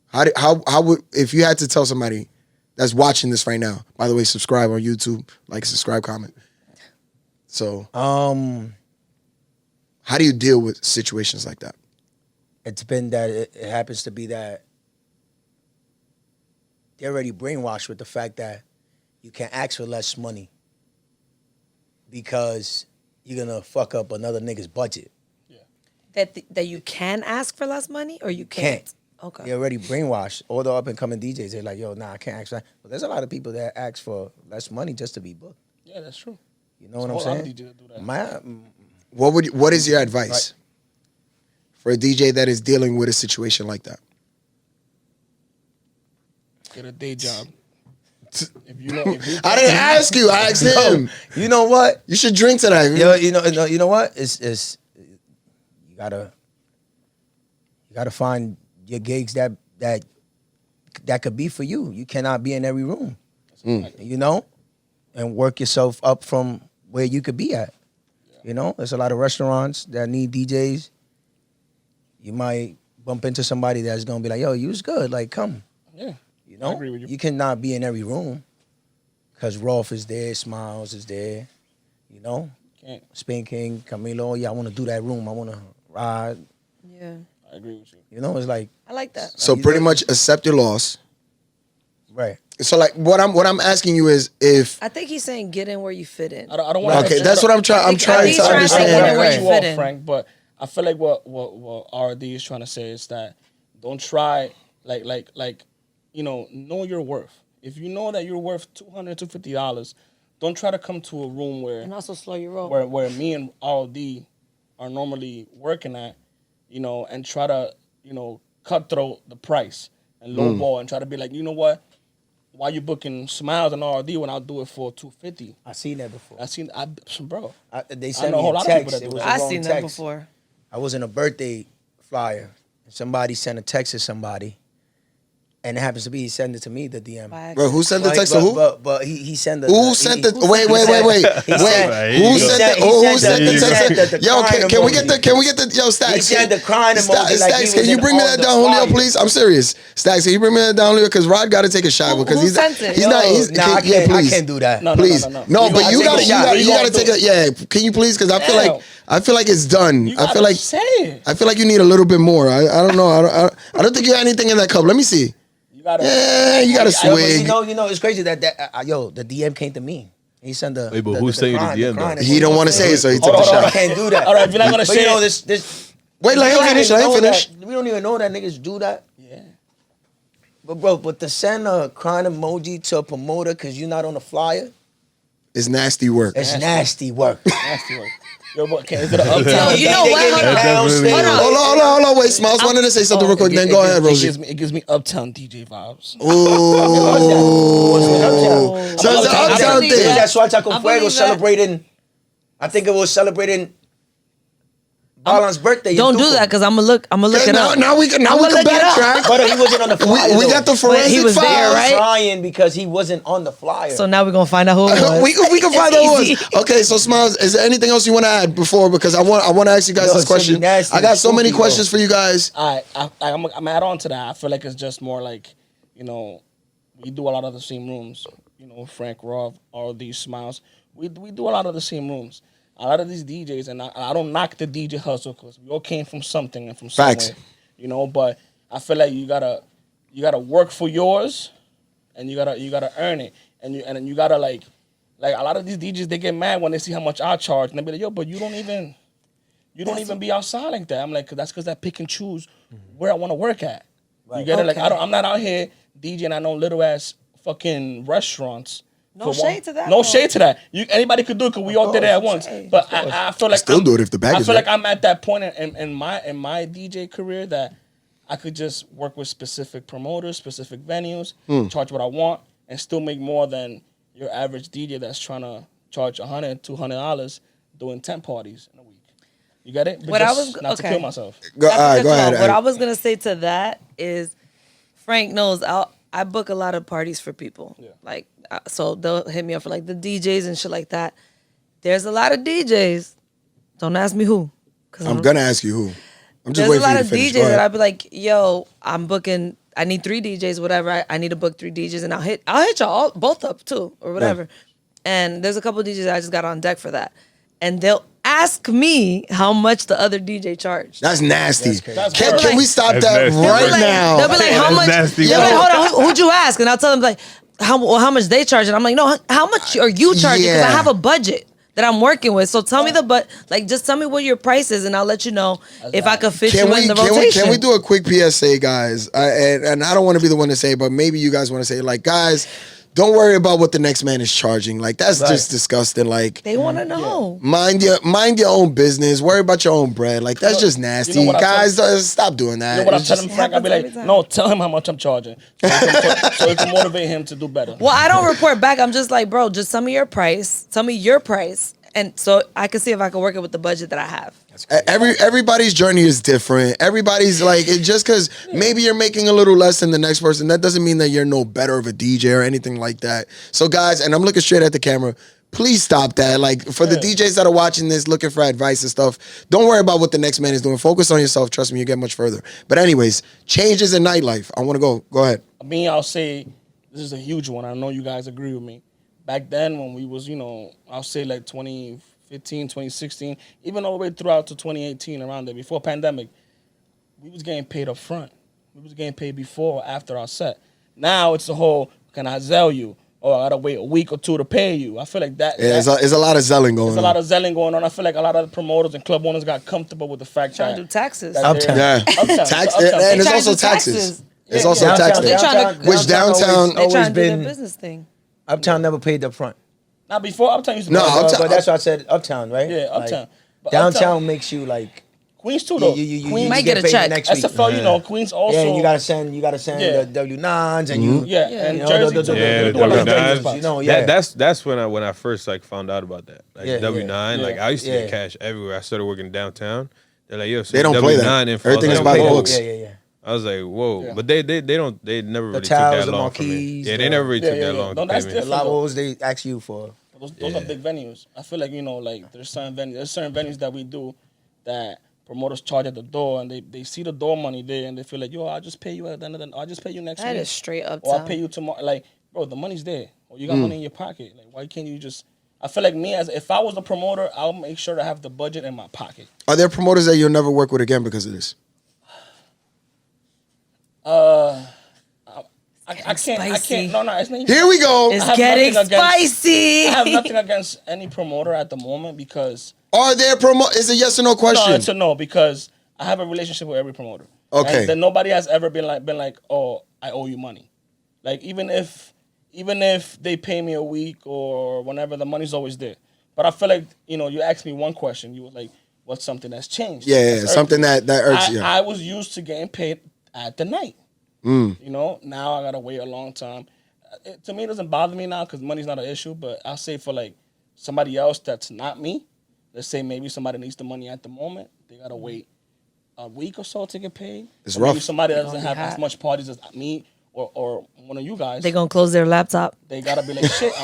How would, if you had to tell somebody that's watching this right now? By the way, subscribe on YouTube, like, subscribe, comment. So, how do you deal with situations like that? It's been that it happens to be that they're already brainwashed with the fact that you can ask for less money because you're gonna fuck up another nigga's budget. That you can ask for less money or you can't? Okay. They're already brainwashed. All the up and coming DJs, they're like, yo, nah, I can't ask for that. But there's a lot of people that ask for less money just to be booked. Yeah, that's true. You know what I'm There's a lot of saying? DJs that do that. What is your advice for a DJ that is dealing with a situation like that? Get a day job. If you I didn't ask you. I asked him. You know what? You should drink tonight. Yo, you know what? It's you gotta find your gigs that could be for you. You cannot be in every room. You know? And work yourself up from where you could be at. You know? There's a lot of restaurants that need DJs. You might bump into somebody that's gonna be like, yo, you was good. Like, come. Yeah. You know? I agree with you. You cannot be in every room. Cause Roth is there, Smiles is there. You know? Can't. Spin King, Camilo, yeah, I wanna do that room. I wanna ride. Yeah. I agree with you. You know, it's like, I like that. So pretty much accept your loss. right. So like what I'm asking you is if I think he's saying get in where you fit in. I don't want. okay, that's what I'm trying. I'm I trying think to he's trying to say understand. get in where Right. you Well, fit in. Frank, but I feel like what RD is trying to say is that don't try like know your worth. If you know that you're worth $200, $250, don't try to come to a room where And also slow your roll. where me and RD are normally working at, and try to cutthroat the price and lowball and try to be like, you know what? Why you booking Smiles and RD when I'll do it for $250? I seen that before. Bro. They sent know a me whole a lot of people text. that It do was that. a I've wrong seen that text. before. I was in a birthday flyer. Somebody sent a text to somebody, and it happens to be he sent it to me, the DM. By Bro, who sent the But- text but, to who? But he sent the. Who sent the? Wait. He Who sent- sent he the sent text? the Yo, crying can we get emoji. the yo Stacks? He sent the crying emoji like he Stacks, was can you in bring me on that the down, Julio, flyer. please? I'm serious. Stacks, can you bring me that down, Julio? Because Rod got to take a shot because who he's sent it? he's not. He's Nah, I yeah, can't. I please. can't do that. No, Please, no. no, but you gotta got take a shot. to take a yeah. Can you please? Because I feel like it's done. You I gotta feel like say it. I feel like you need a little bit more. I don't know. I don't think you got anything in that cup. Let me see. You gotta. Yeah, you got to Yo, but swig. you know, it's crazy that the DM came to me. He sent the. Wait, but who sent you the DM, though? He don't want to say it, so he took Hold the on, hold shot. I can't do that. All right, if you're not gonna But say you know it, this. Wait, let him finish. Let him finish. We don't even know that niggas do that. Yeah. But bro, to send a crying emoji to a promoter because you're not on the flyer, It's nasty work. It's nasty work. Nasty work. Yo, but is it an Uptown? You know what? Hold on. Wait, Smiles wanted to say something real quick. Then go ahead, Rosie. It gives me Uptown DJ vibes. Ooh. So it's the Uptown It was thing. that Suelta con I Fuego believe that. celebrating. I think it was celebrating Alan's birthday. Don't do that because I'm gonna look it up. Now we can I'ma look it up. backtrack. But he wasn't on the flyer. We got the forensic he was there, files. right? Trying because he wasn't on the flyer. So now we're gonna find out who it was. we can find out who it Easy. was. Okay, so Smiles, is there anything else you want to add before? Because I want to ask you guys Yo, this it's gonna be question. nasty I got and so many spooky, questions for you guys. I'm add on to that. I feel like it's just more like, you know, we do a lot of the same rooms. You know, Frank, Roth, all these Smiles. We do a lot of the same rooms. A lot of these DJs, and I don't knock the DJ hustle because we all came from something and from Facts. somewhere. You know, but I feel like you gotta work for yours, and you gotta earn it, and you gotta like a lot of these DJs, they get mad when they see how much I charge, and they be like, yo, but you don't even be outside like that. I'm like, that's because I pick and choose where I want to work at. Right. You get it? Like Okay. I'm not out here DJing. I know little ass fucking restaurants. No for shade to that, No though. shade to that. Anybody could do it because we all did it at once. Shade. But I feel like Still do it if the bag I is feel right. like I'm at that point in my DJ career that I could just work with specific promoters, specific venues, charge what I want, and still make more than your average DJ that's trying to charge $100, $200 doing 10 parties in a week. You get it? But What just I was- not to okay. kill myself. Go ahead. What I was gonna say to that is, Frank knows I book a lot of parties for people. Yeah. Like, so they'll hit me up for like the DJs and shit like that. There's a lot of DJs. Don't ask me who. Cause I'm gonna ask you who. I'm just there's a waiting for lot you of to finish. DJs Go ahead. that I'd be like, yo, I'm booking. I need 3 DJs, whatever. I need to book 3 DJs, and I'll hit y'all both up too, or whatever. And there's a couple of DJs that I just got on deck for that, and they'll ask me how much the other DJ charged. That's nasty. That's Can crazy. we stop That's that nasty. right They'll be like, now? They'll be like, how That's much? nasty, They'll be like, bro. hold on, who'd you ask? And I'll tell them like, how much they charge, and I'm like, no, how much are you charging? Because Yeah. I have a budget that I'm working with. So tell me just tell me what your price is, and I'll let you know if I could fit you in the rotation. Can we do a quick PSA, guys? And I don't want to be the one to say it, but maybe you guys want to say it. Like, guys, don't worry about what the next man is charging. Like, that's just disgusting. Like, They want to know. mind your own business. Worry about your own bread. Like, that's just nasty. you know what I Guys, stop doing that. You know what I'm It's just- telling Frank? I'll be happens like, every time. no, tell him how much I'm charging. So it can motivate him to do better. Well, I don't report back. I'm just like, bro, just tell me your price. Tell me your price. And so I can see if I can work it with the budget that I have. Everybody's journey is different. Everybody's like, it just because maybe you're making a little less than the next person, that doesn't mean that you're no better of a DJ or anything like that. So guys, and I'm looking straight at the camera, please stop that. Like, for the DJs that are watching this, looking for advice and stuff, don't worry about what the next man is doing. Focus on yourself. Trust me, you get much further. But anyways, changes in nightlife. I want to go. Go ahead. I mean, I'll say this is a huge one. I know you guys agree with me. Back then, when we was, I'll say like 2015, 2016, even all the way throughout to 2018, around there, before pandemic, we was getting paid up front. We was getting paid before or after our set. Now it's the whole, can I sell you? Or I gotta wait a week or 2 to pay you. I feel like that. Yeah, there's a lot of selling going There's on. a lot of selling going on. I feel like a lot of the promoters and club owners got comfortable with the fact Trying that to do taxes. that Uptown. they're- Yeah. Uptown. Tax, Uptown. and there's They also trying to do taxes. taxes. There's Yeah, also downtown, taxes. They trying to- Which downtown- They're always trying to do been the business thing. Uptown never paid up front. Now before Uptown used to No, be Uptown- But that's why I said Uptown, right? Yeah, Uptown. Like, But downtown Uptown- makes you like Queens too though. you Queens might get get a paid check. next week. SFL, Queens also. Yeah, and you gotta send Yeah. the W9s and you Yeah, Yeah. and You know, Jersey the- too. the- Yeah, They the do a lot of W9s. Vegas spots. You know, yeah. That's when I first like found out about that. Like Yeah, W9, yeah. like I used to Yeah. get cash everywhere. I started working downtown. They're like, yo, so They don't play that. W9 info. Everything I was is like, by the whoa. books. Yeah. I was like, whoa. Yeah. But they never really took towers, that the long from me. marquees, Yeah, they never really took Yeah, that yeah. long No, to that's pay me. The different. lavos they ask you for. Those are big venues. I feel like like there's certain venues that we do that promoters charge at the door, and they see the door money there, and they feel like, yo, I'll just pay you at the end of the, I'll just pay you next That week, is straight up. or I'll pay you tomorrow. Like, bro, the money's there, or you got money in your pocket. Like, why can't you just? I feel like me, as if I was the promoter, I'll make sure to have the budget in my pocket. Are there promoters that you'll never work with again because of this? I Spicy. can't. No, it's not. Even, Here we go. It's have getting nothing against- spicy. I have nothing against any promoter at the moment because Are there Is a yes or no question? no, it's a no because I have a relationship with every promoter. Okay. And then nobody has ever been like, oh, I owe you money. Like even if even if they pay me a week or whenever, the money's always there. But I feel like, you asked me one question. You were like, what's something that's changed? Yeah, That's something irked that irks me. you. I was used to getting paid at the night. Now I got to wait a long time. To me, it doesn't bother me now because money's not an issue. But I'll say for like somebody else that's not me, let's say maybe somebody needs the money at the moment, they got to wait a week or so to get paid. It's or rough. Maybe somebody that doesn't be have hot. as much parties as me or one of you guys. They gonna close their laptop. They gotta be like, shit.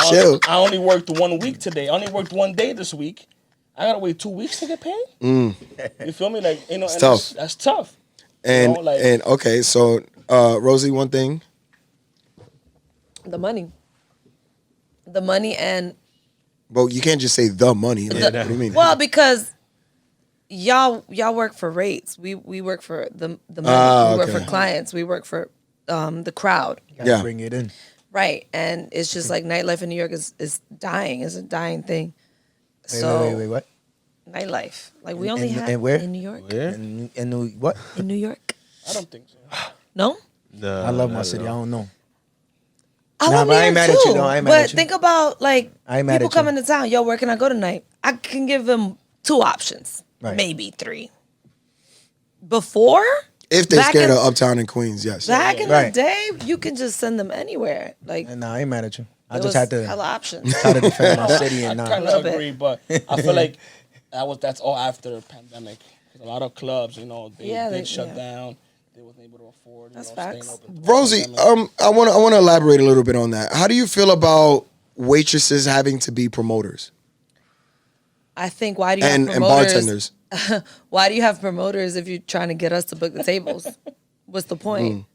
Chill. I only worked 1 week today. I only worked 1 day this week. I gotta wait 2 weeks to get paid. You feel me? Like, It's tough. That's tough. And like, okay, so Rosie, one thing. The money and But you can't just say the money. Like, what do you mean? well, because y'all work for rates. We work for the money. We work okay. for clients. We work for the crowd. You gotta Yeah. bring it in. Right. And it's just like nightlife in New York is dying. It's a dying thing. Wait, what? Nightlife. Like we only In- have in where? in New York. Yeah. In New what? In New York. I don't think so. No? No, I love my not city. at I all. don't know. I Nah, love but New I ain't York mad at you, too. though. I ain't mad But at you. think about like I ain't mad people at you. come into town. Yo, where can I go tonight? I can give them 2 options, Right. maybe 3. Before, If they're back scared in- of Uptown and Queens, yes. back in the Right. day, you can just send them anywhere. Like Nah, I ain't mad at you. I there just was had to hella options. try to defend my I city and kind not. of agree, but I feel like that's all after the pandemic. 'Cause a lot of clubs, they Yeah, did they- shut yeah. down. They wasn't able to afford, That's staying facts. open. through the Rosie, pandemic. I want to elaborate a little bit on that. How do you feel about waitresses having to be promoters I think why do you and have promoters? bartenders? Why do you have promoters if you're trying to get us to book the tables? What's the point?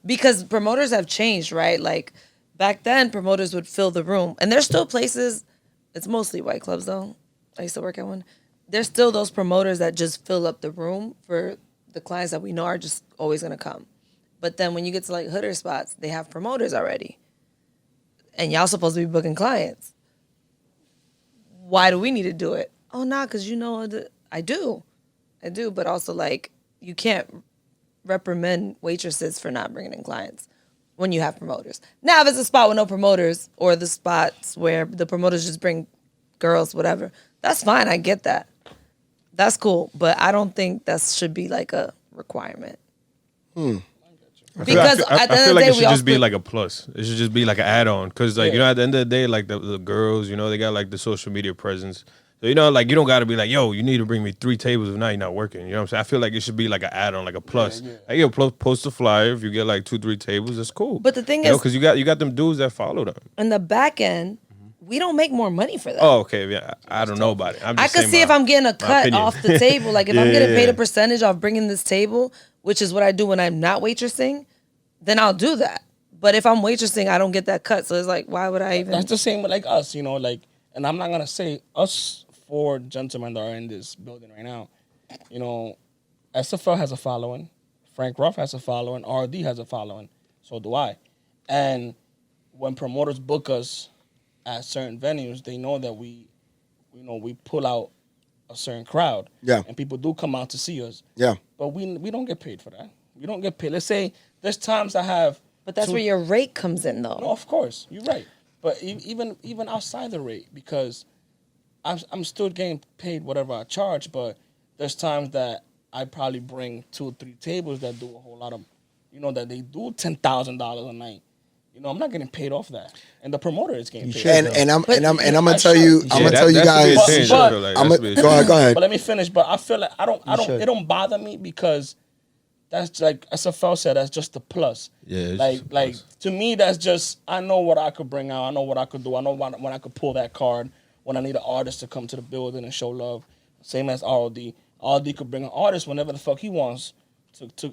Because promoters have changed, right? Like back then, promoters would fill the room, and there's still places. It's mostly white clubs though. I used to work at one. There's still those promoters that just fill up the room for the clients that we know are just always gonna come. But then when you get to like hooder spots, they have promoters already, and y'all supposed to be booking clients. Why do we need to do it? Oh, nah, because I do, but also like you can't reprimand waitresses for not bringing in clients when you have promoters. Now, if it's a spot with no promoters or the spots where the promoters just bring girls, whatever, that's fine. I get that. That's cool, but I don't think that should be like a requirement. Because I at the feel end of like the it day, should just be like a plus. It should just be like an add-on. Because, like, at the end of the day, like, the girls, they got, like, the social media presence. So, like, you don't got to be like, yo, you need to bring me 3 tables if not you're not working. You know what I'm saying? I feel like it should be like an add-on, like a plus. Like, yo, post a flyer. If you get, like, 2-3 tables, that's cool. But the thing is, because you got them dudes that follow them. in the back end, we don't make more money for that. Oh, okay. Yeah, I don't know about it. I'm I just could saying see if I'm getting a cut opinion. off the table. Like if I'm Yeah, getting paid yeah. a percentage off bringing this table, which is what I do when I'm not waitressing, then I'll do that. But if I'm waitressing, I don't get that cut. So it's like, why would I even? That's the same with like us, like, and I'm not gonna say us 4 gentlemen that are in this building right now. SFL has a following, Frank Roth has a following, RD has a following, so do I. And when promoters book us at certain venues, they know that we pull out a certain crowd. Yeah. And people do come out to see us. Yeah. But we don't get paid for that. We don't get paid. Let's say there's times I have. But that's where your rate comes in, though. No, of course, you're right. But even outside the rate, because I'm still getting paid whatever I charge. But there's times that I probably bring 2 or 3 tables that do a whole lot of, that they do $10,000 a night. I'm not getting paid off that, and the promoter is getting paid. And I'm gonna I tell should. you, Yeah, I'm gonna tell you guys. But- but- Go ahead. But let me finish. But I feel like I don't. should. It don't bother me because that's like SFL said. That's just a plus. Yeah, it's Like just a like plus. to me, that's just I know what I could bring out. I know what I could do. I know when I could pull that card. When I need an artist to come to the building and show love. Same as ROD. ROD could bring an artist whenever the fuck he wants.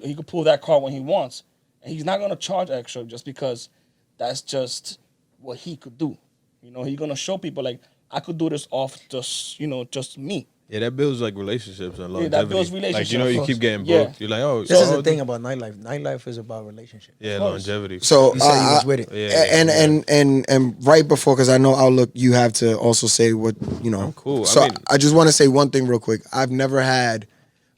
He could pull that card when he wants, and he's not gonna charge extra just because that's just what he could do. He's gonna show people like I could do this off just me. Yeah, that builds like relationships and Yeah, longevity. that builds relationships. Like, you keep getting Yeah. booked. You're like, oh, This is oh, the thing about nightlife. Nightlife is about relationship. Yeah, longevity. So You said you was with it. Yeah, and right before, because I know Outlook, you have to also say what I'm cool. So I mean- I just want to say one thing real quick. I've never had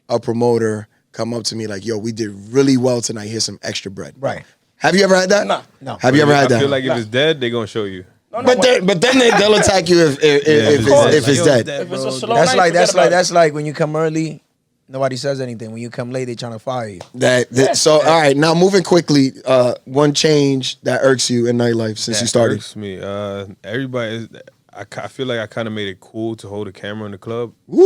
a promoter come up to me like, "Yo, we did really well tonight. Here's some extra bread." Right. Have you ever had that? Nah. No. Have you ever had I feel that? like if it's dead, they're gonna show you. No, But then they'll attack you if it's dead. if it's a slow That's night, like forget about it. that's like when you come early, nobody says anything. When you come late, they trying to fire you. So all right, now moving quickly, one change that irks you in nightlife since you started. Irks me. Everybody. I feel like I kind of made it cool to hold a camera in the club. Woo!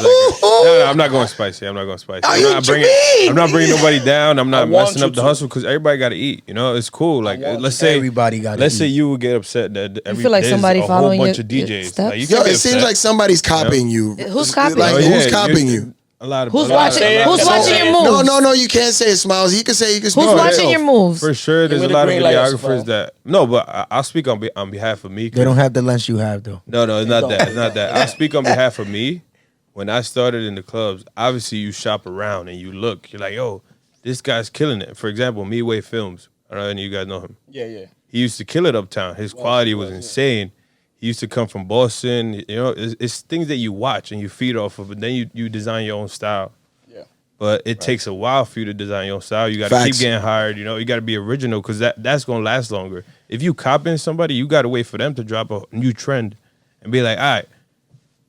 No, I'm not going spicy. I'm not going spicy. I'm not bringing nobody down. I'm not messing up the hustle because everybody got to eat. You know, it's cool. Like let's say everybody got. Let's say you would get upset that feel like there's somebody a whole following bunch your- of your DJs. steps? Like, you Yo, can get it seems upset. like somebody's copying you. Who's copying Like, you? who's copying you? A lot of Who's a lot of- watching? a lot Who's of- watching your moves? No, you can't say it, Smiles. You can say you can speak Who's for watching yourself. your moves? For sure, there's me a the lot of green light, videographers bro. that no, but I'll speak on behalf of me. They don't have the lens you have though. No, it's not don't. that. It's not that. I speak on behalf of me. When I started in the clubs, obviously you shop around and you look. You're like, yo, this guy's killing it. For example, Midway Films. I don't know any of you guys know him. Yeah. He used to kill it uptown. His quality was insane. He used to come from Boston. You know, it's things that you watch and you feed off of, but then you design your own style. Yeah. But it takes a while for you to design your own style. You got to keep Facts. getting hired. You know, you got to be original because that's going to last longer. If you copying somebody, you got to wait for them to drop a new trend and be like, all right,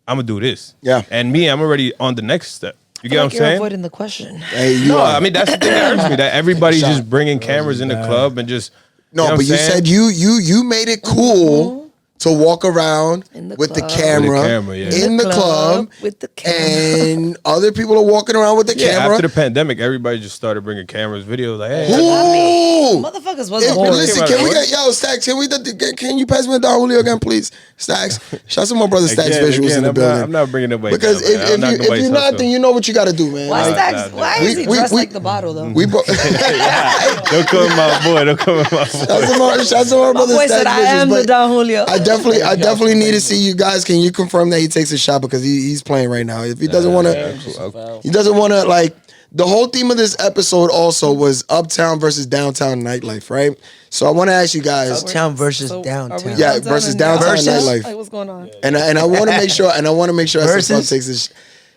I'm going to do this. Yeah. And me, I'm already on the next step. You get what I'm You're saying? avoiding the question. Hey, you No, are. I mean, that's the thing that hurts me, that everybody's just bringing cameras in the club and just... No, you know but what you I'm saying? said you made it cool to walk around In the with the club. camera, With the camera, yeah. in the club with the camera. and other people are walking around with the Yeah, camera. after the pandemic, everybody just started bringing cameras, videos, like, hey, Ooh! Motherfuckers wasn't Hey, bored. listen, can we get Stacks? Can you pass me the Don Julio again, please? Stacks, shout some more brother Stacks visuals in the building. I'm not bringing nobody Because down, man. I'm not if nobody's you're not, hustle. then you know what you got to do, man. Why, Like, Stacks, why is he we- dressed we- like the bottle though? we brought. Don't come in my boy. Don't come in my boy. Shout some more My brother boy Stacks said I visuals, am the but Don Julio. I definitely need to see you guys. Can you confirm that he takes a shot because he's playing right now? If he doesn't want to, he doesn't want to like. The whole theme of this episode also was Uptown versus Downtown nightlife, right? So I want to ask you guys, Uptown versus So, downtown. are we Yeah, downtown versus and downtown downtown? nightlife. Like, what's going on? and I want to make sure, Versus? SFL takes this.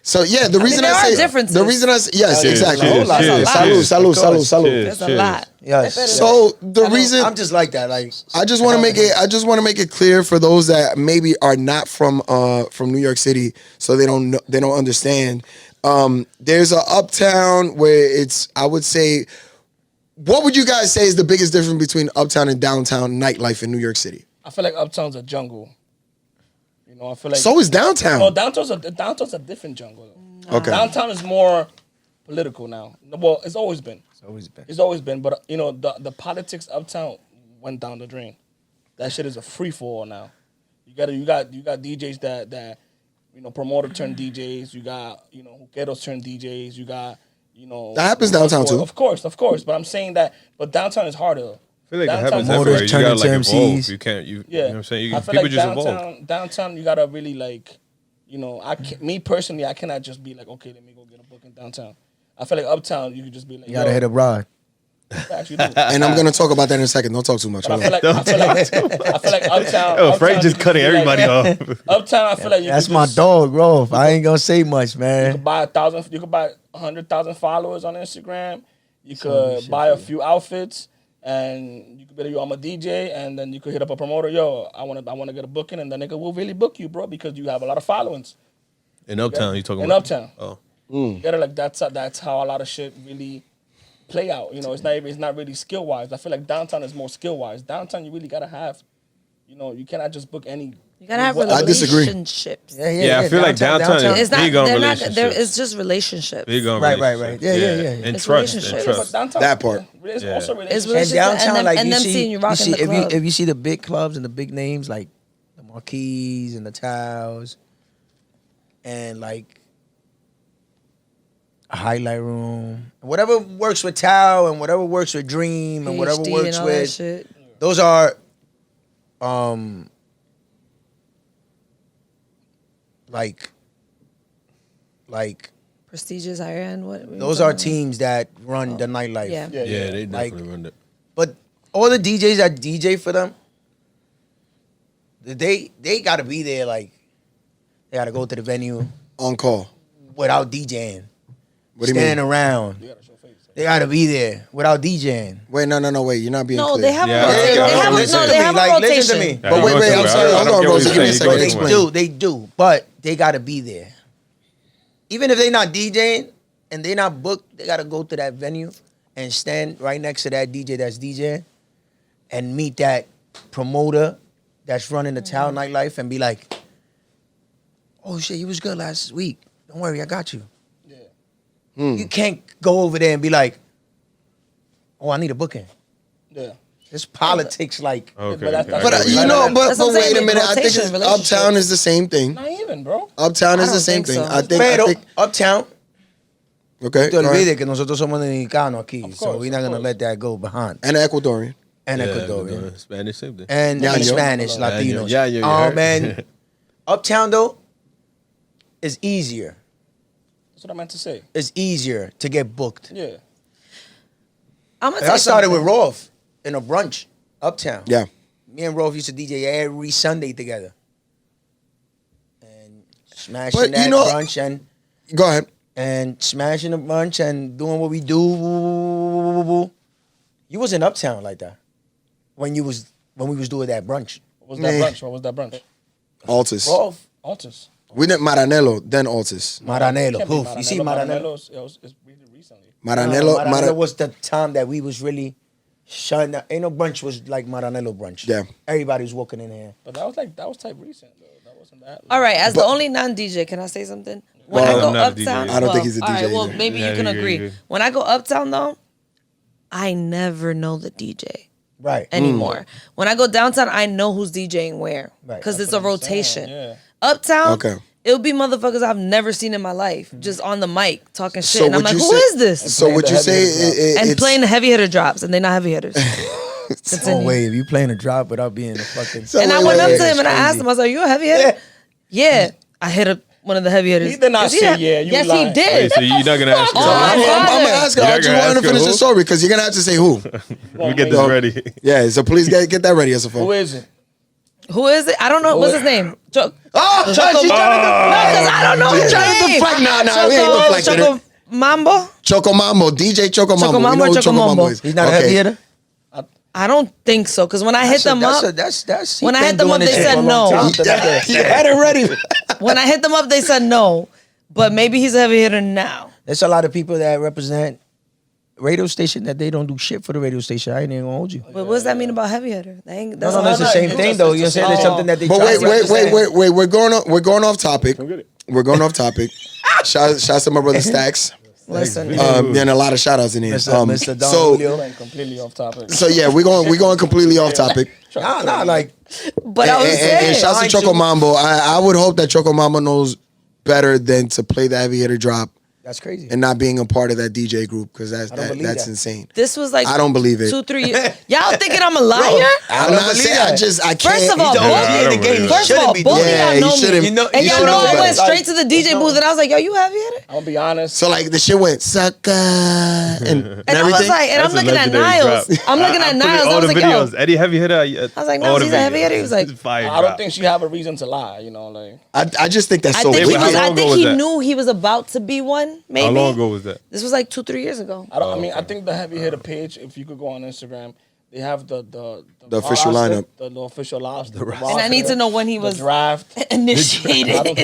So yeah, the reason there I are say differences. the reason I say yes, Cheers, exactly. cheers, cheers, Salud. cheers. There's a lot. Yes. So the reason I'm just like that. Like I just want to make it clear for those that maybe are not from New York City, so they don't understand. There's a Uptown where it's, I would say, what would you guys say is the biggest difference between Uptown and Downtown nightlife in New York City? I feel like Uptown's a jungle. You know, I feel like So is Downtown. No, downtown's a different jungle. Though. Okay. Downtown is more political now. Well, it's always been. always been. It's always been, but you know the politics Uptown went down the drain. That shit is a free for all now. You got DJs that you know, promoter turned DJs. You got, you know, Huqueros turned DJs. You got, you know, That happens downtown too. Of course. But I'm saying that, but downtown is harder. I feel like it Downtown- happens Motors everywhere. You turning gotta like to evolve. MCs. You can't. You Yeah, know what I'm saying? I feel People like just evolve. downtown, you gotta really like, you know, me personally, I cannot just be like, okay, let me go get a book in downtown. I feel like Uptown, you could just be like, You gotta hit a rod. Actually, do. And I'm gonna talk about that in a second. Don't talk too much. But Hold I on. feel like Uptown. Oh, Uptown, Frank you just could cutting be like- everybody off. Uptown, I feel like That's could my just- dog, Roth. I ain't gonna say much, You man. could buy 1,000. You could buy 100,000 followers on Instagram. You could buy a few outfits, and you could be like, yo, I'm a DJ, and then you could hit up a promoter. Yo, I wanna get a booking, and the nigga will really book you, bro, because you have a lot of followings. In Uptown, you talking In about? Uptown. Oh. You gotta like that's how a lot of shit really play out. You know, it's not really skill wise. I feel like downtown is more skill wise. Downtown, you really gotta have, you know, you cannot just book any. You gotta have I disagree. relationships. Yeah, I feel like downtown is It's not. big on They're not. relationships. It's just relationships. Big on Right. relationships. Yeah. And It's trust. relationships. And Yeah, trust. but downtown, That part. It's Yeah. also It's relationships. And relationships downtown, and like them you seeing see, you rocking the if club. you see the big clubs and the big names like the Marquis and the Towels, and like a highlight room, whatever works with Tao and whatever works with Dream and whatever PhD works and all that with shit. those are like Prestigious higher end. What? those are teams that run the nightlife. Yeah. Yeah, they Like- definitely run it. But all the DJs that DJ for them, they gotta be there. Like they gotta go to the venue On call. without DJing, What do you standing mean? around. You gotta show face. They gotta be there without DJing. Wait, no, wait. You're not being No, clear. they have Yeah, a rotation. yeah, They have a listen to they me, have like, a listen to rotation. me. But wait, I'm sorry. Hold on, Rosie. Give me a second. They Explain. they do, but they gotta be there. Even if they not DJing and they not booked, they gotta go to that venue and stand right next to that DJ that's DJing and meet that promoter that's running the town nightlife and be like, "Oh shit, you was good last week. Don't worry, I got you." Yeah. You can't go over there and be like, "Oh, I need a booking." Yeah. It's politics, like. Okay. But that's- okay. But That's but what I'm wait saying, a minute. I think rotation, it's, relationship. Uptown is the same thing. Not even, bro. Uptown I is the don't same think thing. so. I think. Pero Uptown, Okay. te go ahead. olvides que nosotros somos dominicanos aquí, Of so course, we're not of gonna course. let that go behind. And Ecuadorian. And Yeah, Ecuadorian. Spanish, same thing. And Yaño. Spanish, Yaño. Latinos. Yaño, you heard? Man, Uptown though is easier. That's what I meant to say. It's easier to get booked. Yeah. I'm gonna I say started with something. Roth in a brunch, Uptown. Yeah. Me and Roth used to DJ every Sunday together. And smashing But, that you know- brunch Go ahead. and smashing the brunch and doing what we do. You was in Uptown like that when we was doing that brunch. What was that Nah. brunch? What was that brunch? Altus. Roth, Altus. We did Maranello, then Altus. Maranello, Can't be poof. You see Maranello? It's really recently. Maranello. Maranello was the time that we was really shutting down. Ain't no brunch was like Maranello brunch. Yeah. Everybody was walking in here. But that was type recent though. That wasn't that. All right, as But- the only non-DJ, can I say something? When Well, I go I'm not a DJ uptown, either. I don't think he's a all right, DJ well, either. maybe Yeah, you can you're agree. good. When I go uptown, though, I never know the DJ Right. anymore. When I go downtown, I know who's DJing where Right. because That's it's a what I'm saying, rotation. yeah. Uptown, Okay. it'll be motherfuckers I've never seen in my life just on the mic talking shit, So and I'm would like, you who say- is this? So would the you heavy say hitter And it's playing the heavy hitter drops, and they're not heavy hitters. Oh Continue. wait, if you playing a drop without being a fucking. So And I wait, went wait, up wait. to him and I asked him, I was like, "You a heavy hitter?" Yeah. I hit up one of the heavy hitters. He did not Is he say a- yeah, you Yes, lying. he did. Wait, so you're not gonna ask? Oh, her? my I'm father. gonna ask her. You're I not just gonna want to ask her finish the who? story because you're gonna have to say who. We get this Well, ready. Yeah, so please get that ready, SFO. Who is it? Who is it? I don't know. What's his name? Oh, She's trying to Because I don't know his trying to name. deflect. Nah, we ain't deflecting Choco it. Mambo? Choco Mambo, DJ Choco Mambo. Choco We Mambo know or who Choco Choco Mambo Mambo? is. He's not a Okay. heavy hitter. I don't think so. Because when I hit them up, That's when I he hit been them doing up, this they shit said for a long no. time. You had it ready. when I hit them up, they said no. But maybe he's a heavy hitter now. There's a lot of people that represent radio station that they don't do shit for the radio station. I ain't even gonna hold you. But what does that mean about heavy hitter? That ain't, that's No, not it's the no, same it's thing just- though. it's You the said same there's thing. something that they But try wait, to wait, represent. wait. We're going off topic. Come get it. We're going off topic. Shouts to my brother Stacks. Listen. And a lot of shout outs in here. Mr. Don so Julio. Went completely off topic. so yeah, we're going completely off topic. Nah, like But I was And saying. shouts to Mine Choco too. Mambo. I would hope that Choco Mambo knows better than to play the heavy hitter drop that's crazy. and not being a part of that DJ group because don't believe that's that. insane. This was like I don't believe it. 2-3 years. Y'all thinking I'm a liar? I'm don't not believe saying. that. I can't. First of all, He's the both only I in the don't game. believe He that. First of all, shouldn't be both doing of Yeah, y'all you know shouldn't- me. You know- And you y'all should know know I better. went straight to the DJ Like, booth and I was like, yo, you heavy hitter? I'm gonna be honest. So like the shit went sucker and And I everything. was like, and I'm That's a looking at legendary Niles. drop. I'm looking I at put it Niles. all I was the like, videos. yo. Eddie heavy hitter. I was like, no, all the he's a heavy videos. hitter. He was like, It's fire I don't drop. think she have a reason to lie. You know, like I just think that's I so think, wicked. how long I ago think was he that? knew he was about to be one, maybe. How long ago was that? This was like 2-3 years ago. I don't. I mean, I think the heavy hitter page. If you could go on Instagram, they have the official roster, lineup. The official roster. And I need to know when he the was draft. I don't initiated. think